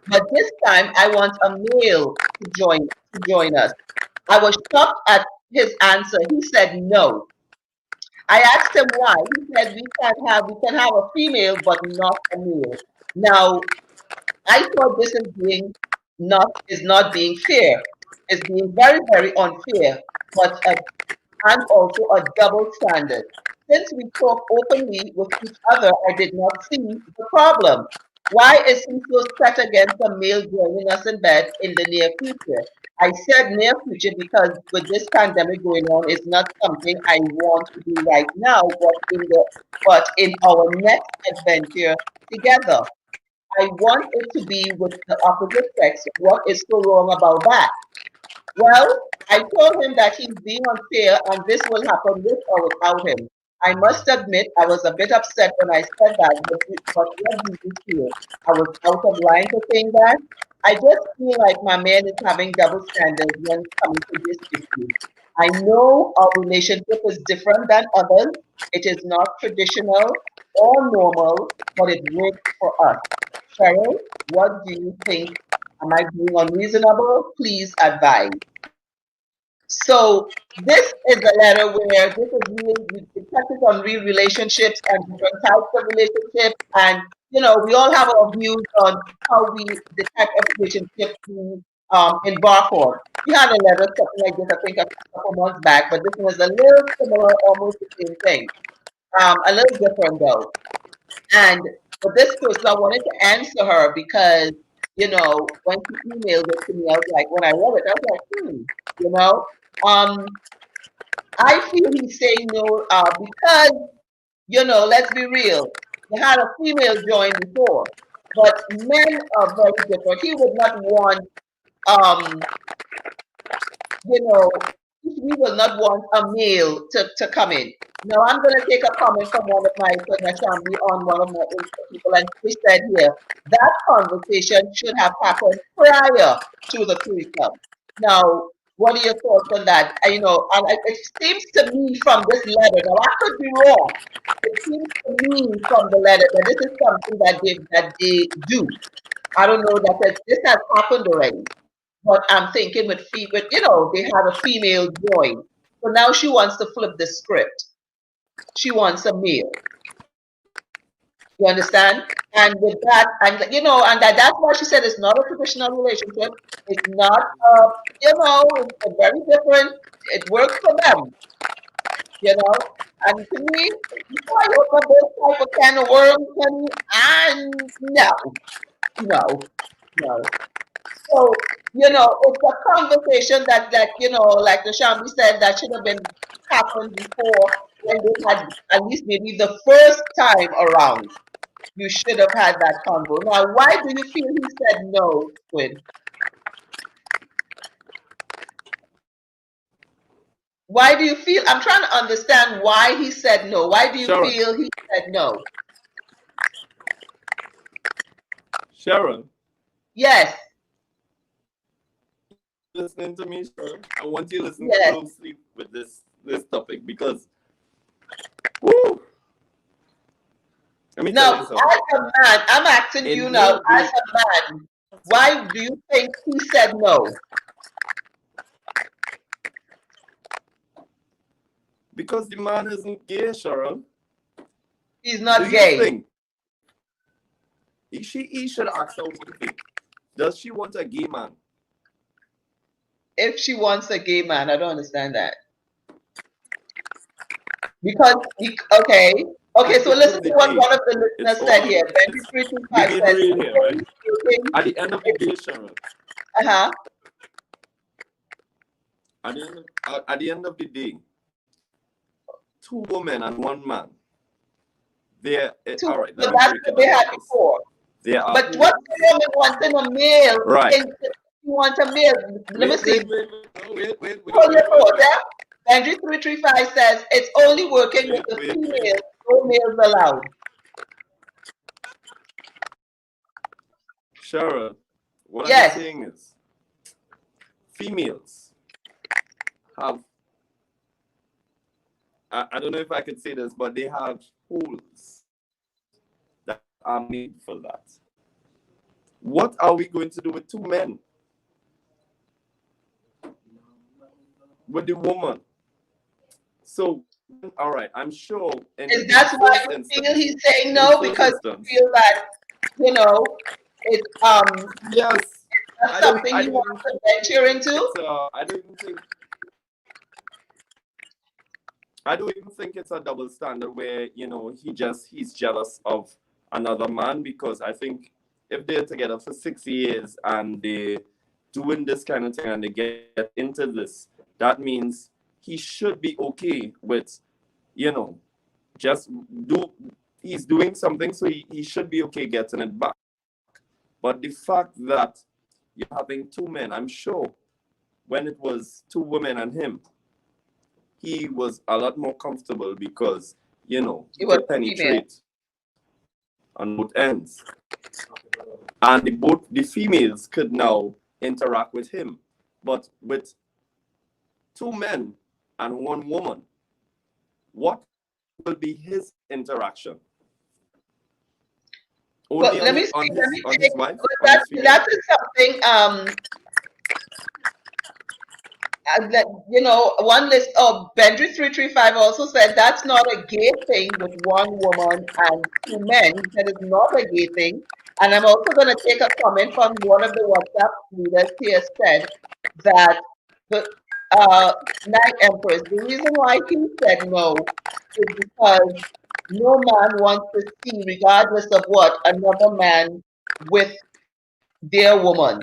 But this time I want a male to join us. I was shocked at his answer. He said no. I asked him why. He said we can have a female but not a male. Now I thought this is not being fair. It's being very, very unfair, but and also a double standard. Since we talk openly with each other, I did not see the problem. Why is he so set against a male joining us in bed in the near future? I said near future because with this pandemic going on, it's not something I want to do right now, but in our next adventure together. I want it to be with the opposite sex. What is so wrong about that? Well, I told him that he's being unfair and this will happen with or without him. I must admit I was a bit upset when I said that, but what do you feel? I was out of line for saying that. I just feel like my man is having double standards when coming to this issue. I know our relationship is different than others. It is not traditional or normal, but it works for us. Cheryl, what do you think? Am I being unreasonable? Please advise. So this is a letter where this is it touches on real relationships and different types of relationships, and we all have our views on the type of relationship we embark on. We had a letter something like this, I think, a couple months back, but this one was a little similar, almost the same thing, a little different though. And for this person, I wanted to answer her because, when she emailed it to me, I was like, when I read it, I was like, I feel he's saying no because, let's be real. You had a female join before, but men are very different. He would not want, we will not want a male to come in. Now, I'm going to take a comment from one of my friends on one of my people, and she said here, that conversation should have happened prior to the threesome. Now, what are your thoughts on that? And it seems to me from this letter, now I could be wrong, it seems to me from the letter that this is something that they do. I don't know that this has happened already. But I'm thinking they have a female join. So now she wants to flip the script. She wants a male. You understand? And with that, and that's why she said it's not a traditional relationship. It's not, it's very different. It works for them. And to me, before I open up this type of can of worms, honey, and no. So, it's a conversation that, like the Shambi said, that should have been happened before when they had at least maybe the first time around. You should have had that convo. Now, why do you feel he said no, Quinn? Why do you feel? I'm trying to understand why he said no. Why do you Cheryl. feel he said no? Cheryl, Yes, listening to me, Cheryl? I want you to listen yes. closely with this topic because, woo, let me tell Now, you as something. a man, I'm asking In you now, no as way, a man, why do you think he said no? because the man isn't gay, Cheryl. He's Do not you gay. think he should ask her what to think? Does she want a gay man? If she wants a gay man, I don't understand that. Because, okay, At so the end listen of to the what day, one of the it's listeners said all here. it's we 2325 being says, real here, right? At the end of the day, Cheryl. uh-huh. At the end of the day, two women and one man. They're all right. Let But me that's break what it they down had like this. before. There are But what the woman wanting a male? right. You want a male? Let me see. Wait. Hold your thought, yeah? Benji 335 says it's only working with the females, no males allowed. Cheryl, what Yes. I'm saying is females have, I don't know if I could say this, but they have holes that are made for that. What are we going to do with two men? With the woman? So, all right, I'm sure. Is that why you feel he's saying no? Because you feel that, it's yes, that's something you want to venture into? I don't even think it's a double standard where, he's jealous of another man, because I think if they're together for 6 years and they're doing this kind of thing and they get into this, that means he should be okay with, just he's doing something, so he should be okay getting it back. But the fact that you're having two men, I'm sure when it was two women and him, he was a lot more comfortable because, he could penetrate on both ends. And the females could now interact with him. But with two men and one woman, what will be his interaction? Only But let me his wife? that is something one list of Benji 335 also said that's not a gay thing with one woman and two men. He said it's not a gay thing. And I'm also going to take a comment from one of the WhatsApp leaders here said that the Night Empress, the reason why he said no is because no man wants to see, regardless of what, another man with their woman.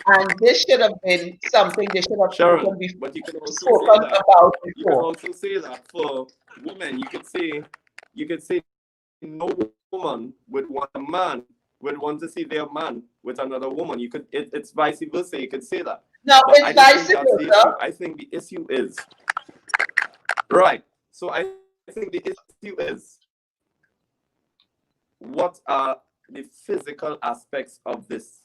And this should have been something they should have Cheryl, spoken but you can also spoken say that. about You can before. also say that for women. You could say no woman would want a man would want to see their man with another woman. It's vice versa. You could say that. No, But it's vice versa. I think the issue is right. So I think the issue is, what are the physical aspects of this?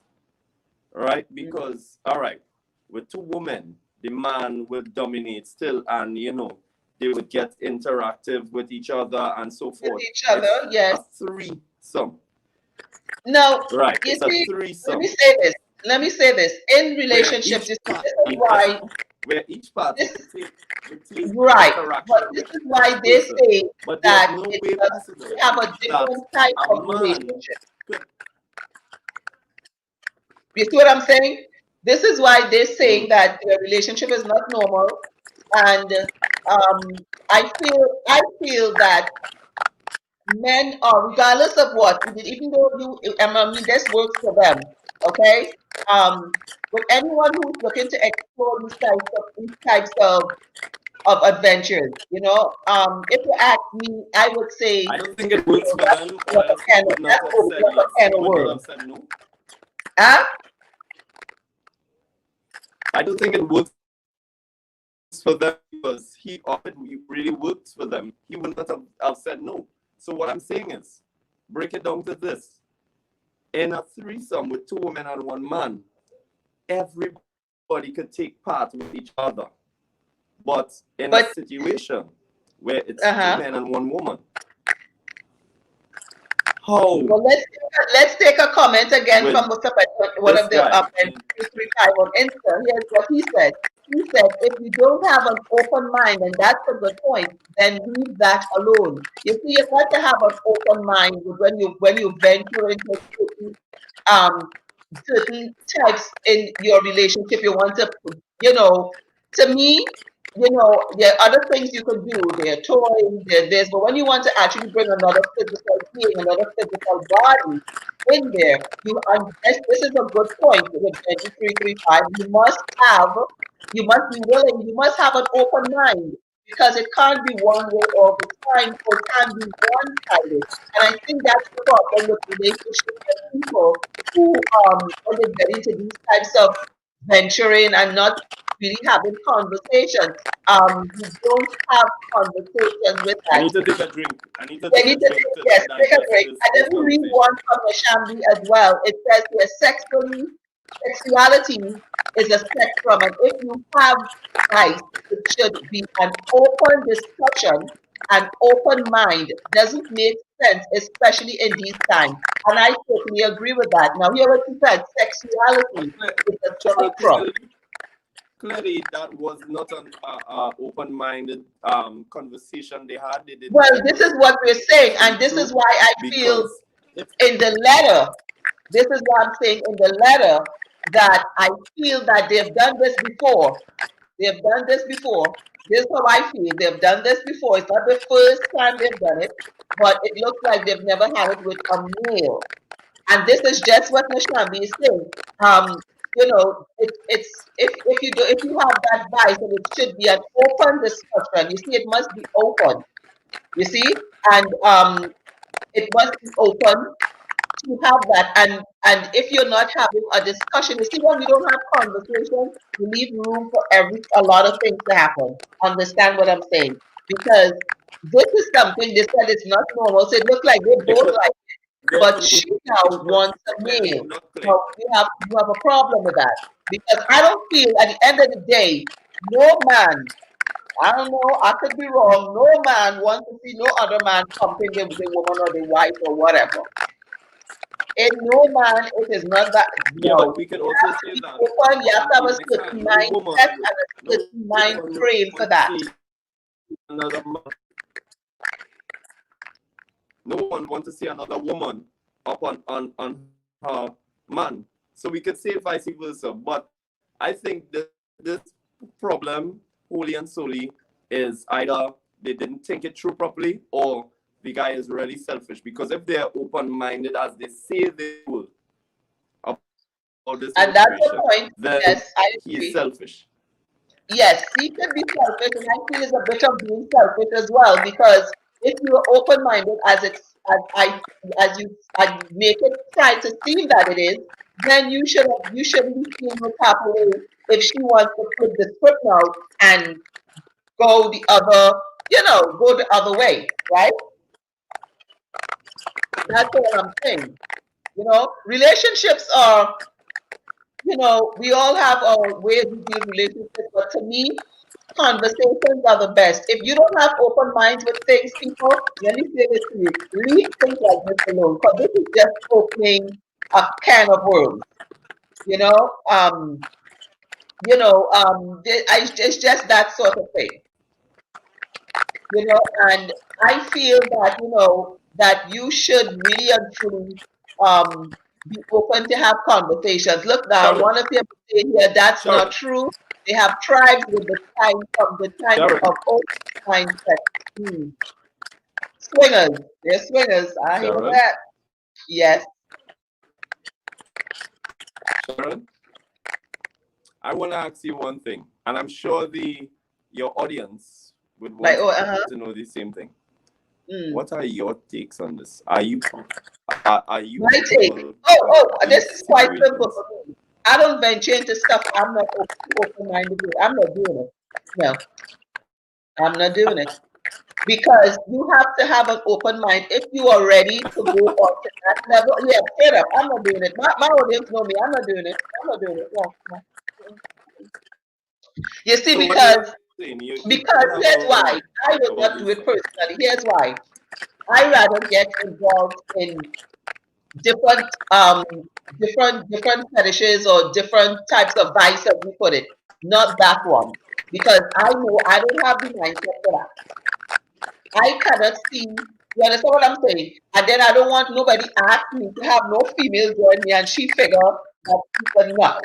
Right? Because, all right, with two women, the man would dominate still, and they would get interactive with each other and so forth. With each other, yes. A threesome. No, Right. you It's see, a threesome. let me say this. In relationships, this is why where each party right. But this is why they say that we have a different type of relationship. You see what I'm saying? This is why they're saying that the relationship is not normal, and I feel that men are, regardless of what, even though this works for them, Okay. With anyone who's looking to explore these types of adventures, if you ask me, I would say, I don't think it works for them, or else he would not that's have opening said up yes. a can He of would not worms. have said no. Huh? I don't think it works for them because he offered really works for them. He would not have said no. So what I'm saying is, break it down to this. In a threesome with 2 women and 1 man, everybody could take part with each other. But in a But situation where it's 2 uh-huh. men and 1 woman, how Well, let's take a comment again with from one this of the guy? 235 on Insta. Here's what he said. He said, if you don't have an open mind, and that's a good point, then leave that alone. You see, you've got to have an open mind when you venture into um certain types in your relationship. You want to, to me, there are other things you could do. There are toys, there are this, but when you want to actually bring another physical being, another physical body in there, this is a good point with 2335. You must be willing, you must have an open mind because it can't be one way all the time, or it can't be one-sided. And I think that's the problem with relationships with people who when they get into these types of venturing and not really having conversations. You don't have conversations with I that. need to take a drink. I need to They take a need to drink to yes, take a digest break. And this let me read conversation. one from the Shambi as well. It says here, sexuality is a spectrum, and if you have Christ, it should be an open discussion, an open mind. Doesn't make sense, especially in these times. And I totally agree with that. Now, here what you said, sexuality is a Cheryl, spectrum. clearly that was not an open-minded conversation they had. They didn't Well, think this it is what we're saying, to be and this is true why I feel because if in the letter, this is what I'm saying in the letter, that I feel that they've done this before. They've done this before. This is how I feel. They've done this before. It's not the first time they've done it, but it looks like they've never had it with a male. And this is just what Nashambi is saying. It's if you have that vice, then it should be an open discussion. You see, it must be open. You see, and it must be open to have that. And if you're not having a discussion, you see, when we don't have conversation, we leave room for a lot of things to happen. Understand what I'm saying? Because this is something they said is not normal. So it looks like they it both could like, get but to she know now each, but wants a clearly male. not playing. Now you have a problem with that because I don't feel at the end of the day, no man. I don't know. I could be wrong. No man wants to see no other man pumping the woman or the wife or whatever. In no man, it is not that. Yeah, but No, we can you also have to say be that open. You have to have a in certain extent, mindset and a no certain mind woman frame for want to that. see another man, no one want to see another woman up on her man. So we could say vice versa. But I think that this problem, wholly and solely, is either they didn't think it through properly or the guy is really selfish. Because if they're open-minded as they say they will about this And that's the situation, point. then Yes, I he is agree. selfish. Yes, he could be selfish, and I feel it's a bit of being selfish as well. Because if you are open-minded, as you make it try to seem that it is, then you shouldn't be feeling no type of way if she wants to flip the script now and go go the other way, right? That's what I'm saying. Relationships are, we all have our ways we deal with relationships, but to me, conversations are the best. If you don't have open minds with things, people, let me say this to you, leave things like this alone, because this is just opening a can of worms. You know, um, it's just that sort of thing. And I feel that, that you should really and truly be open to have conversations. Look now, Cheryl, one of them say here, that's not Cheryl, true. They have tribes with the time from the time Cheryl, of old mindset. Hmm. Swingers, they're swingers. I hear Cheryl. that. Yes. Cheryl, I want to ask you one thing, and I'm sure your audience would Like, want to know the same thing. What are your takes on this? Are you my take? This is quite simple for me. I don't venture into stuff I'm not open-minded with. I'm not doing it. No, I'm not doing it. Because you have to have an open mind if you are ready to go up to that level. Yeah, straight up, I'm not doing it. My audience know me. I'm not doing it. I'm not doing it. No, no. You see, So because you here's why I would not do it personally. Here's why I rather get involved in different different fetishes or different types of vice, as we put it, not that one, because I know I don't have the mindset for that. I cannot see. You understand what I'm saying? And then I don't want nobody ask me to have no female join me and she figure that people know.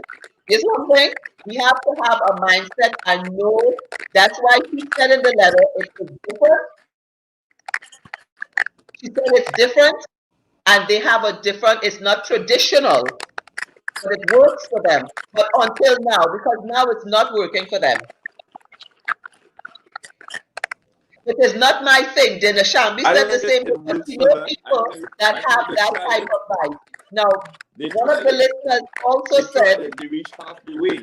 You see what I'm saying? We have to have a mindset and know. That's why she said in the letter it's different. She said it's different and they have a different, it's not traditional, but it works for them. But until now, because now it's not working for them. It is not my thing. Then the Shambi said the same thing. But you know people that have that type of vibe. Now, one of the listeners also said, they reached half the way.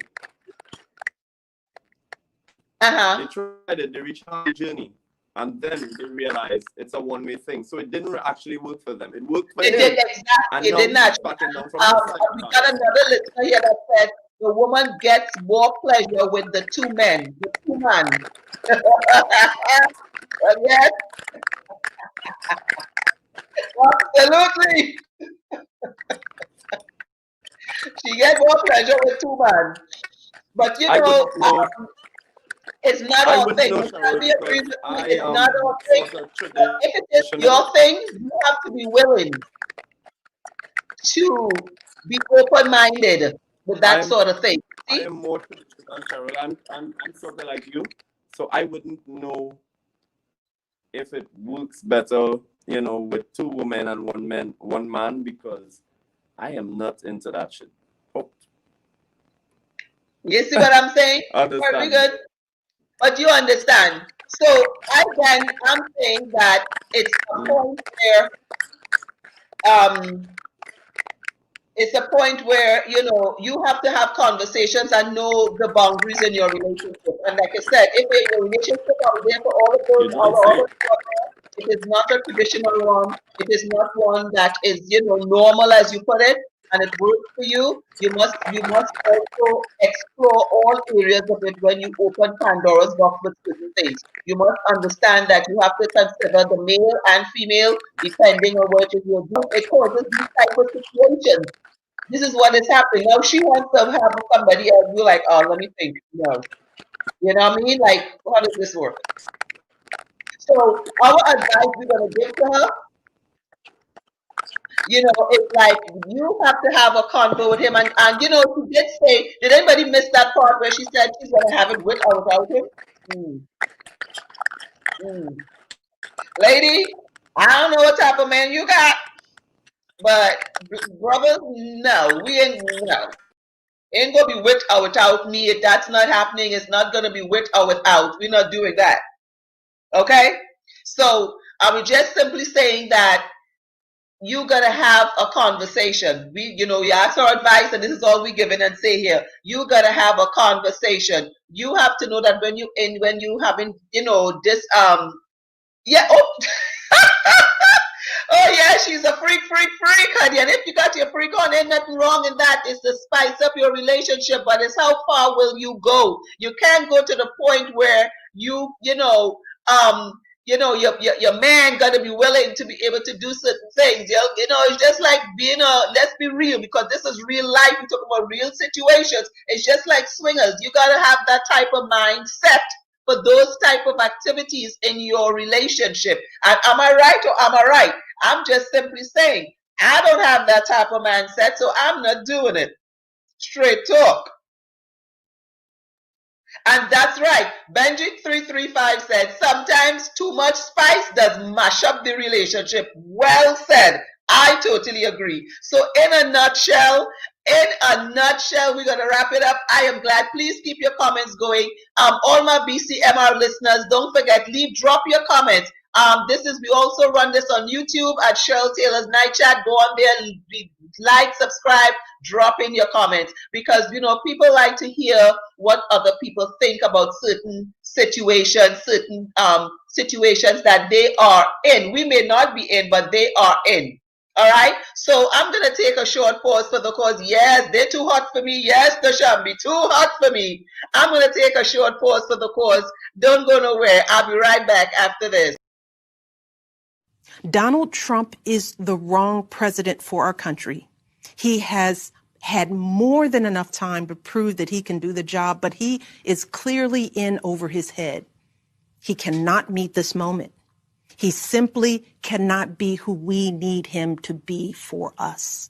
They tried it, they reached half the journey. And then they realized it's a one-way thing. So it didn't actually work for them. It worked for him. It did exactly. It did not. We got another listener here that said the woman gets more pleasure with the two men, the two men. Yes. Absolutely. She gets more pleasure with two men. But you know, it's not our thing. Somebody agrees with me. It's not our thing. If it is your thing, you have to be willing to be open-minded with that sort of thing. See? I am more traditional, Cheryl. I'm sort of like you, so I wouldn't know if it works better, with two women and one man, because I am not into that shit. Oh. You see what I'm saying? Very good. But you understand. So I'm saying that it's a point where you have to have conversations and know the boundaries in your relationship. And like I said, if your relationship are there for all of those, it is not a traditional one. It is not one that is normal, as you put it, and it works for you. You must also explore all areas of it when you open Pandora's box with certain things. You must understand that you have to consider the male and female depending on what you're doing. It causes these type of situations. This is what is happening. Now she wants to have somebody else. You're like, oh, let me think. No. You know what I mean? Like, how does this work? So our advice we're gonna give to her, it's like you have to have a convo with him, and she did say, did anybody miss that part where she said she's gonna have it with or without him? Lady, I don't know what type of man you got, but brothers, no, we ain't gonna be with or without me. If that's not happening, it's not gonna be with or without. We're not doing that. Okay? So I was just simply saying that you gotta have a conversation. You ask our advice, and this is all we give in and say here. You gotta have a conversation. You have to know that when you having this yeah. Oh. Oh yeah, she's a freak, honey. And if you got your freak on, ain't nothing wrong in that. It's to spice up your relationship, but it's how far will you go? You can't go to the point where your man gotta be willing to be able to do certain things. It's just like let's be real, because this is real life. We talk about real situations. It's just like swingers. You gotta have that type of mindset for those type of activities in your relationship. And am I right or am I right? I'm just simply saying, I don't have that type of mindset, so I'm not doing it. Straight talk. And that's right. Benji335 said, sometimes too much spice does mash up the relationship. Well said. I totally agree. So in a nutshell, in a nutshell, we're going to wrap it up. I am glad. Please keep your comments going. All my BCMR listeners, don't forget, drop your comments. We also run this on YouTube at Cheryl Taylor's Night Chat. Go on there, like, subscribe, drop in your comments, because people like to hear what other people think about certain situations, situations that they are in. We may not be in, but they are in. All right, so I'm going to take a short pause for the cause. Yes, they're too hot for me. Yes, they shall be too hot for me. I'm going to take a short pause for the cause. Don't go nowhere. I'll be right back after this. Donald Trump is the wrong president for our country. He has had more than enough time to prove that he can do the job, but he is clearly in over his head. He cannot meet this moment. He simply cannot be who we need him to be for us.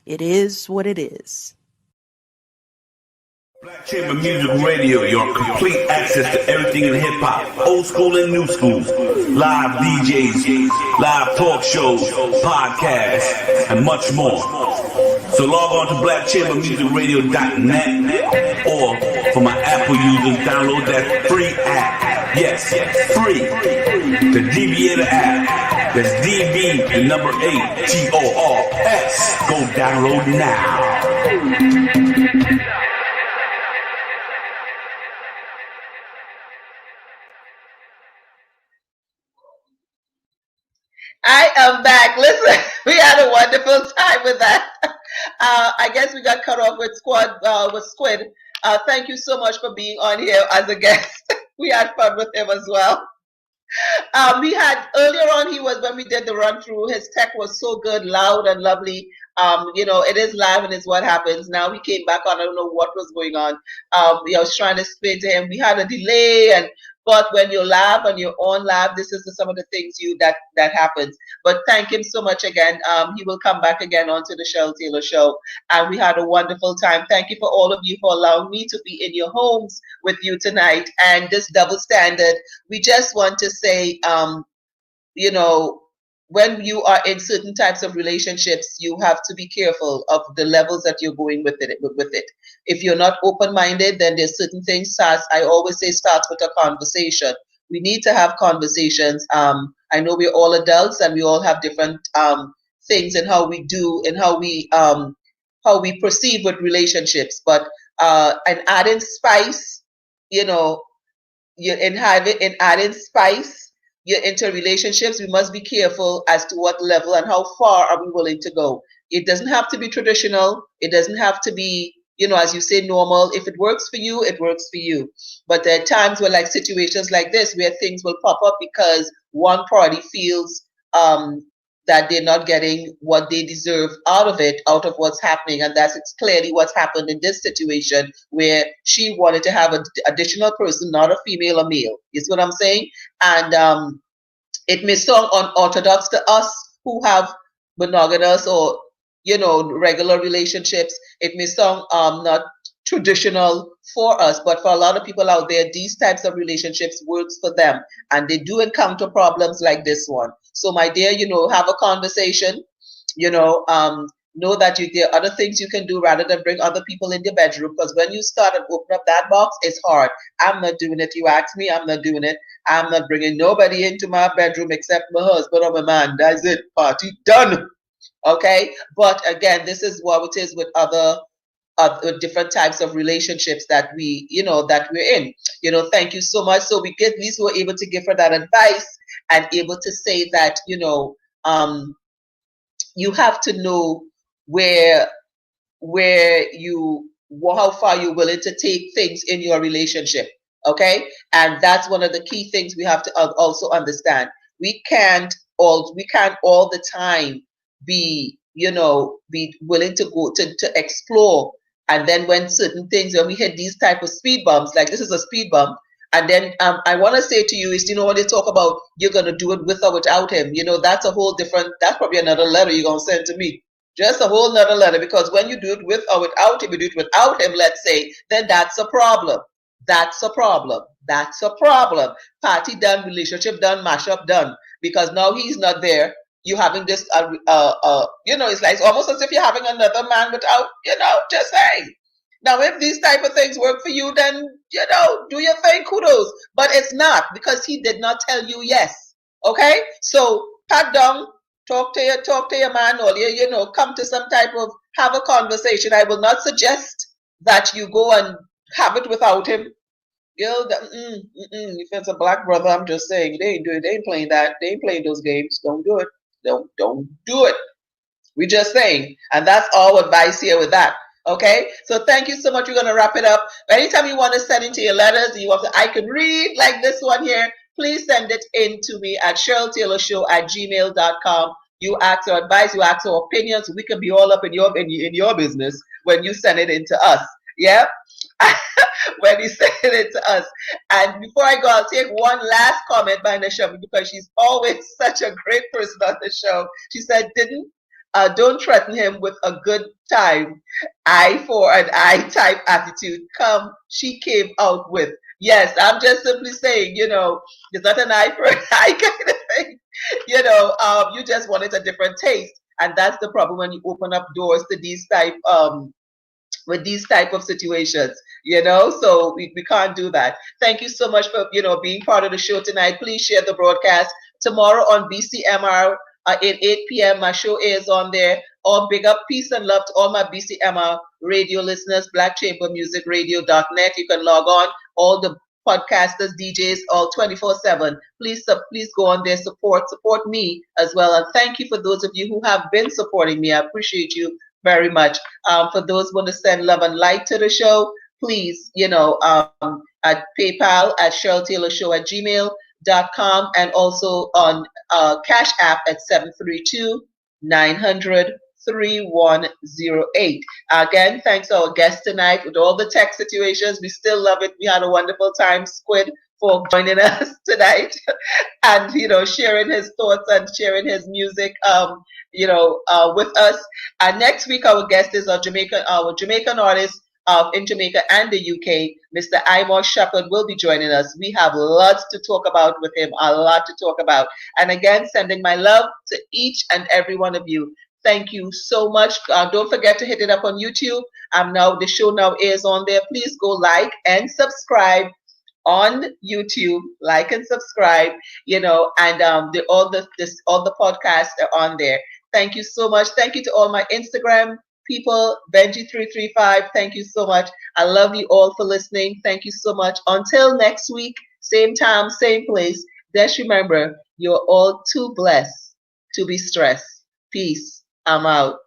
It is what it is. Black Chamber Music Radio, your complete access to everything in hip-hop, old school and new school, live DJs, live talk shows, podcasts, and much more. So log on to blackchambermusicradio.net, or for my Apple users, download that free app. Yes, free. The Deviator app. That's DB, the number 8, TORS. Go download now. I am back. Listen, we had a wonderful time with that. I guess we got cut off with Squid. Thank you so much for being on here as a guest. We had fun with him as well. We had earlier on, when we did the run through, his tech was so good, loud and lovely. It is live and it's what happens. Now he came back on. I don't know what was going on. I was trying to explain to him, we had a delay, but when you're live and you're on live, this is some of the things that happens. But thank him so much again. He will come back again onto the Cheryl Taylor Show. And we had a wonderful time. Thank you for all of you for allowing me to be in your homes with you tonight. And this double standard, we just want to say, when you are in certain types of relationships, you have to be careful of the levels that you're going with it. If you're not open-minded, then there's certain things. I always say starts with a conversation. We need to have conversations. I know we're all adults and we all have different things in how we do and how we proceed with relationships. But and adding spice, adding spice. You're into relationships, we must be careful as to what level and how far are we willing to go. It doesn't have to be traditional. It doesn't have to be, as you say, normal. If it works for you, it works for you. But there are times where, like situations like this, where things will pop up because one party feels that they're not getting what they deserve out of what's happening. And that's clearly what's happened in this situation, where she wanted to have an additional person, not a female or male. You see what I'm saying? And it may sound unorthodox to us who have monogamous or, regular relationships. It may sound not traditional for us, but for a lot of people out there, these types of relationships works for them, and they do encounter problems like this one. So my dear, have a conversation, know that there are other things you can do rather than bring other people in the bedroom, because when you start and open up that box, it's hard. I'm not doing it. You ask me, I'm not doing it. I'm not bringing nobody into my bedroom except my husband or my man. That's it. Party done. Okay. But again, this is what it is with other different types of relationships that we're in. Thank you so much. So at least we were able to give her that advice and able to say that, you have to know how far you're willing to take things in your relationship. Okay. And that's one of the key things we have to also understand. We can't all the time be willing to go to explore. And then when we hit these type of speed bumps, like this is a speed bump, and then I want to say to you is, when they talk about you're going to do it with or without him, that's a whole different, that's probably another letter you're going to send to me. Just a whole nother letter, because when you do it with or without him, you do it without him, let's say, then that's a problem. That's a problem. That's a problem. Party done, relationship done, mash up done. Because now he's not there. you having this, it's like, it's almost as if you're having another man without, just saying. Now, if these type of things work for you, then, do your thing, kudos. But it's not, because he did not tell you yes. Okay? So, pat down, talk to your man, or, come to some type of, have a conversation. I will not suggest that you go and have it without him. Girl, if it's a black brother, I'm just saying, they ain't playing that. They ain't playing those games. Don't do it. Don't do it. We just saying, and that's all advice here with that. Okay, so thank you so much. We're gonna wrap it up. Anytime you want to send into your letters, I can read like this one here. Please send it in to me at CherylTaylorShow@gmail.com. You ask your advice, you ask your opinions. We can be all up in your business when you send it in to us. Yeah. When you send it to us. And before I go, I'll take one last comment by Nisha, because she's always such a great person on the show. She said, don't threaten him with a good time. Eye for an eye type attitude. She came out with. Yes, I'm just simply saying, it's not an eye for an eye kind of thing. You just wanted a different taste. And that's the problem when you open up doors to these type with these type of situations, so we can't do that. Thank you so much for being part of the show tonight. Please share the broadcast. Tomorrow on BCMR at 8 p.m. my show is on there. All big up, peace and love to all my BCMR radio listeners, blackchambermusicradio.net. You can log on, all the podcasters, DJs, all 24/7. Please go on there, support me as well. And thank you for those of you who have been supporting me. I appreciate you very much. For those who want to send love and light to the show, please, at PayPal at CherylTaylorShow@gmail.com, and also on Cash App at 732-900-3108. Again, thanks to our guest tonight with all the tech situations. We still love it. We had a wonderful time, Squid, for joining us tonight and, sharing his thoughts and sharing his music, with us. And next week, our guest is our Jamaican artist in Jamaica and the UK, Mr. Imor Shepherd, will be joining us. We have lots to talk about with him, a lot to talk about. And again, sending my love to each and every one of you. Thank you so much. Don't forget to hit it up on YouTube. The show now is on there. Please go like and subscribe on YouTube. Like and subscribe. And all the podcasts are on there. Thank you so much. Thank you to all my Instagram people, Benji335. Thank you so much. I love you all for listening. Thank you so much. Until next week, same time, same place. Just remember, you're all too blessed to be stressed. Peace. I'm out.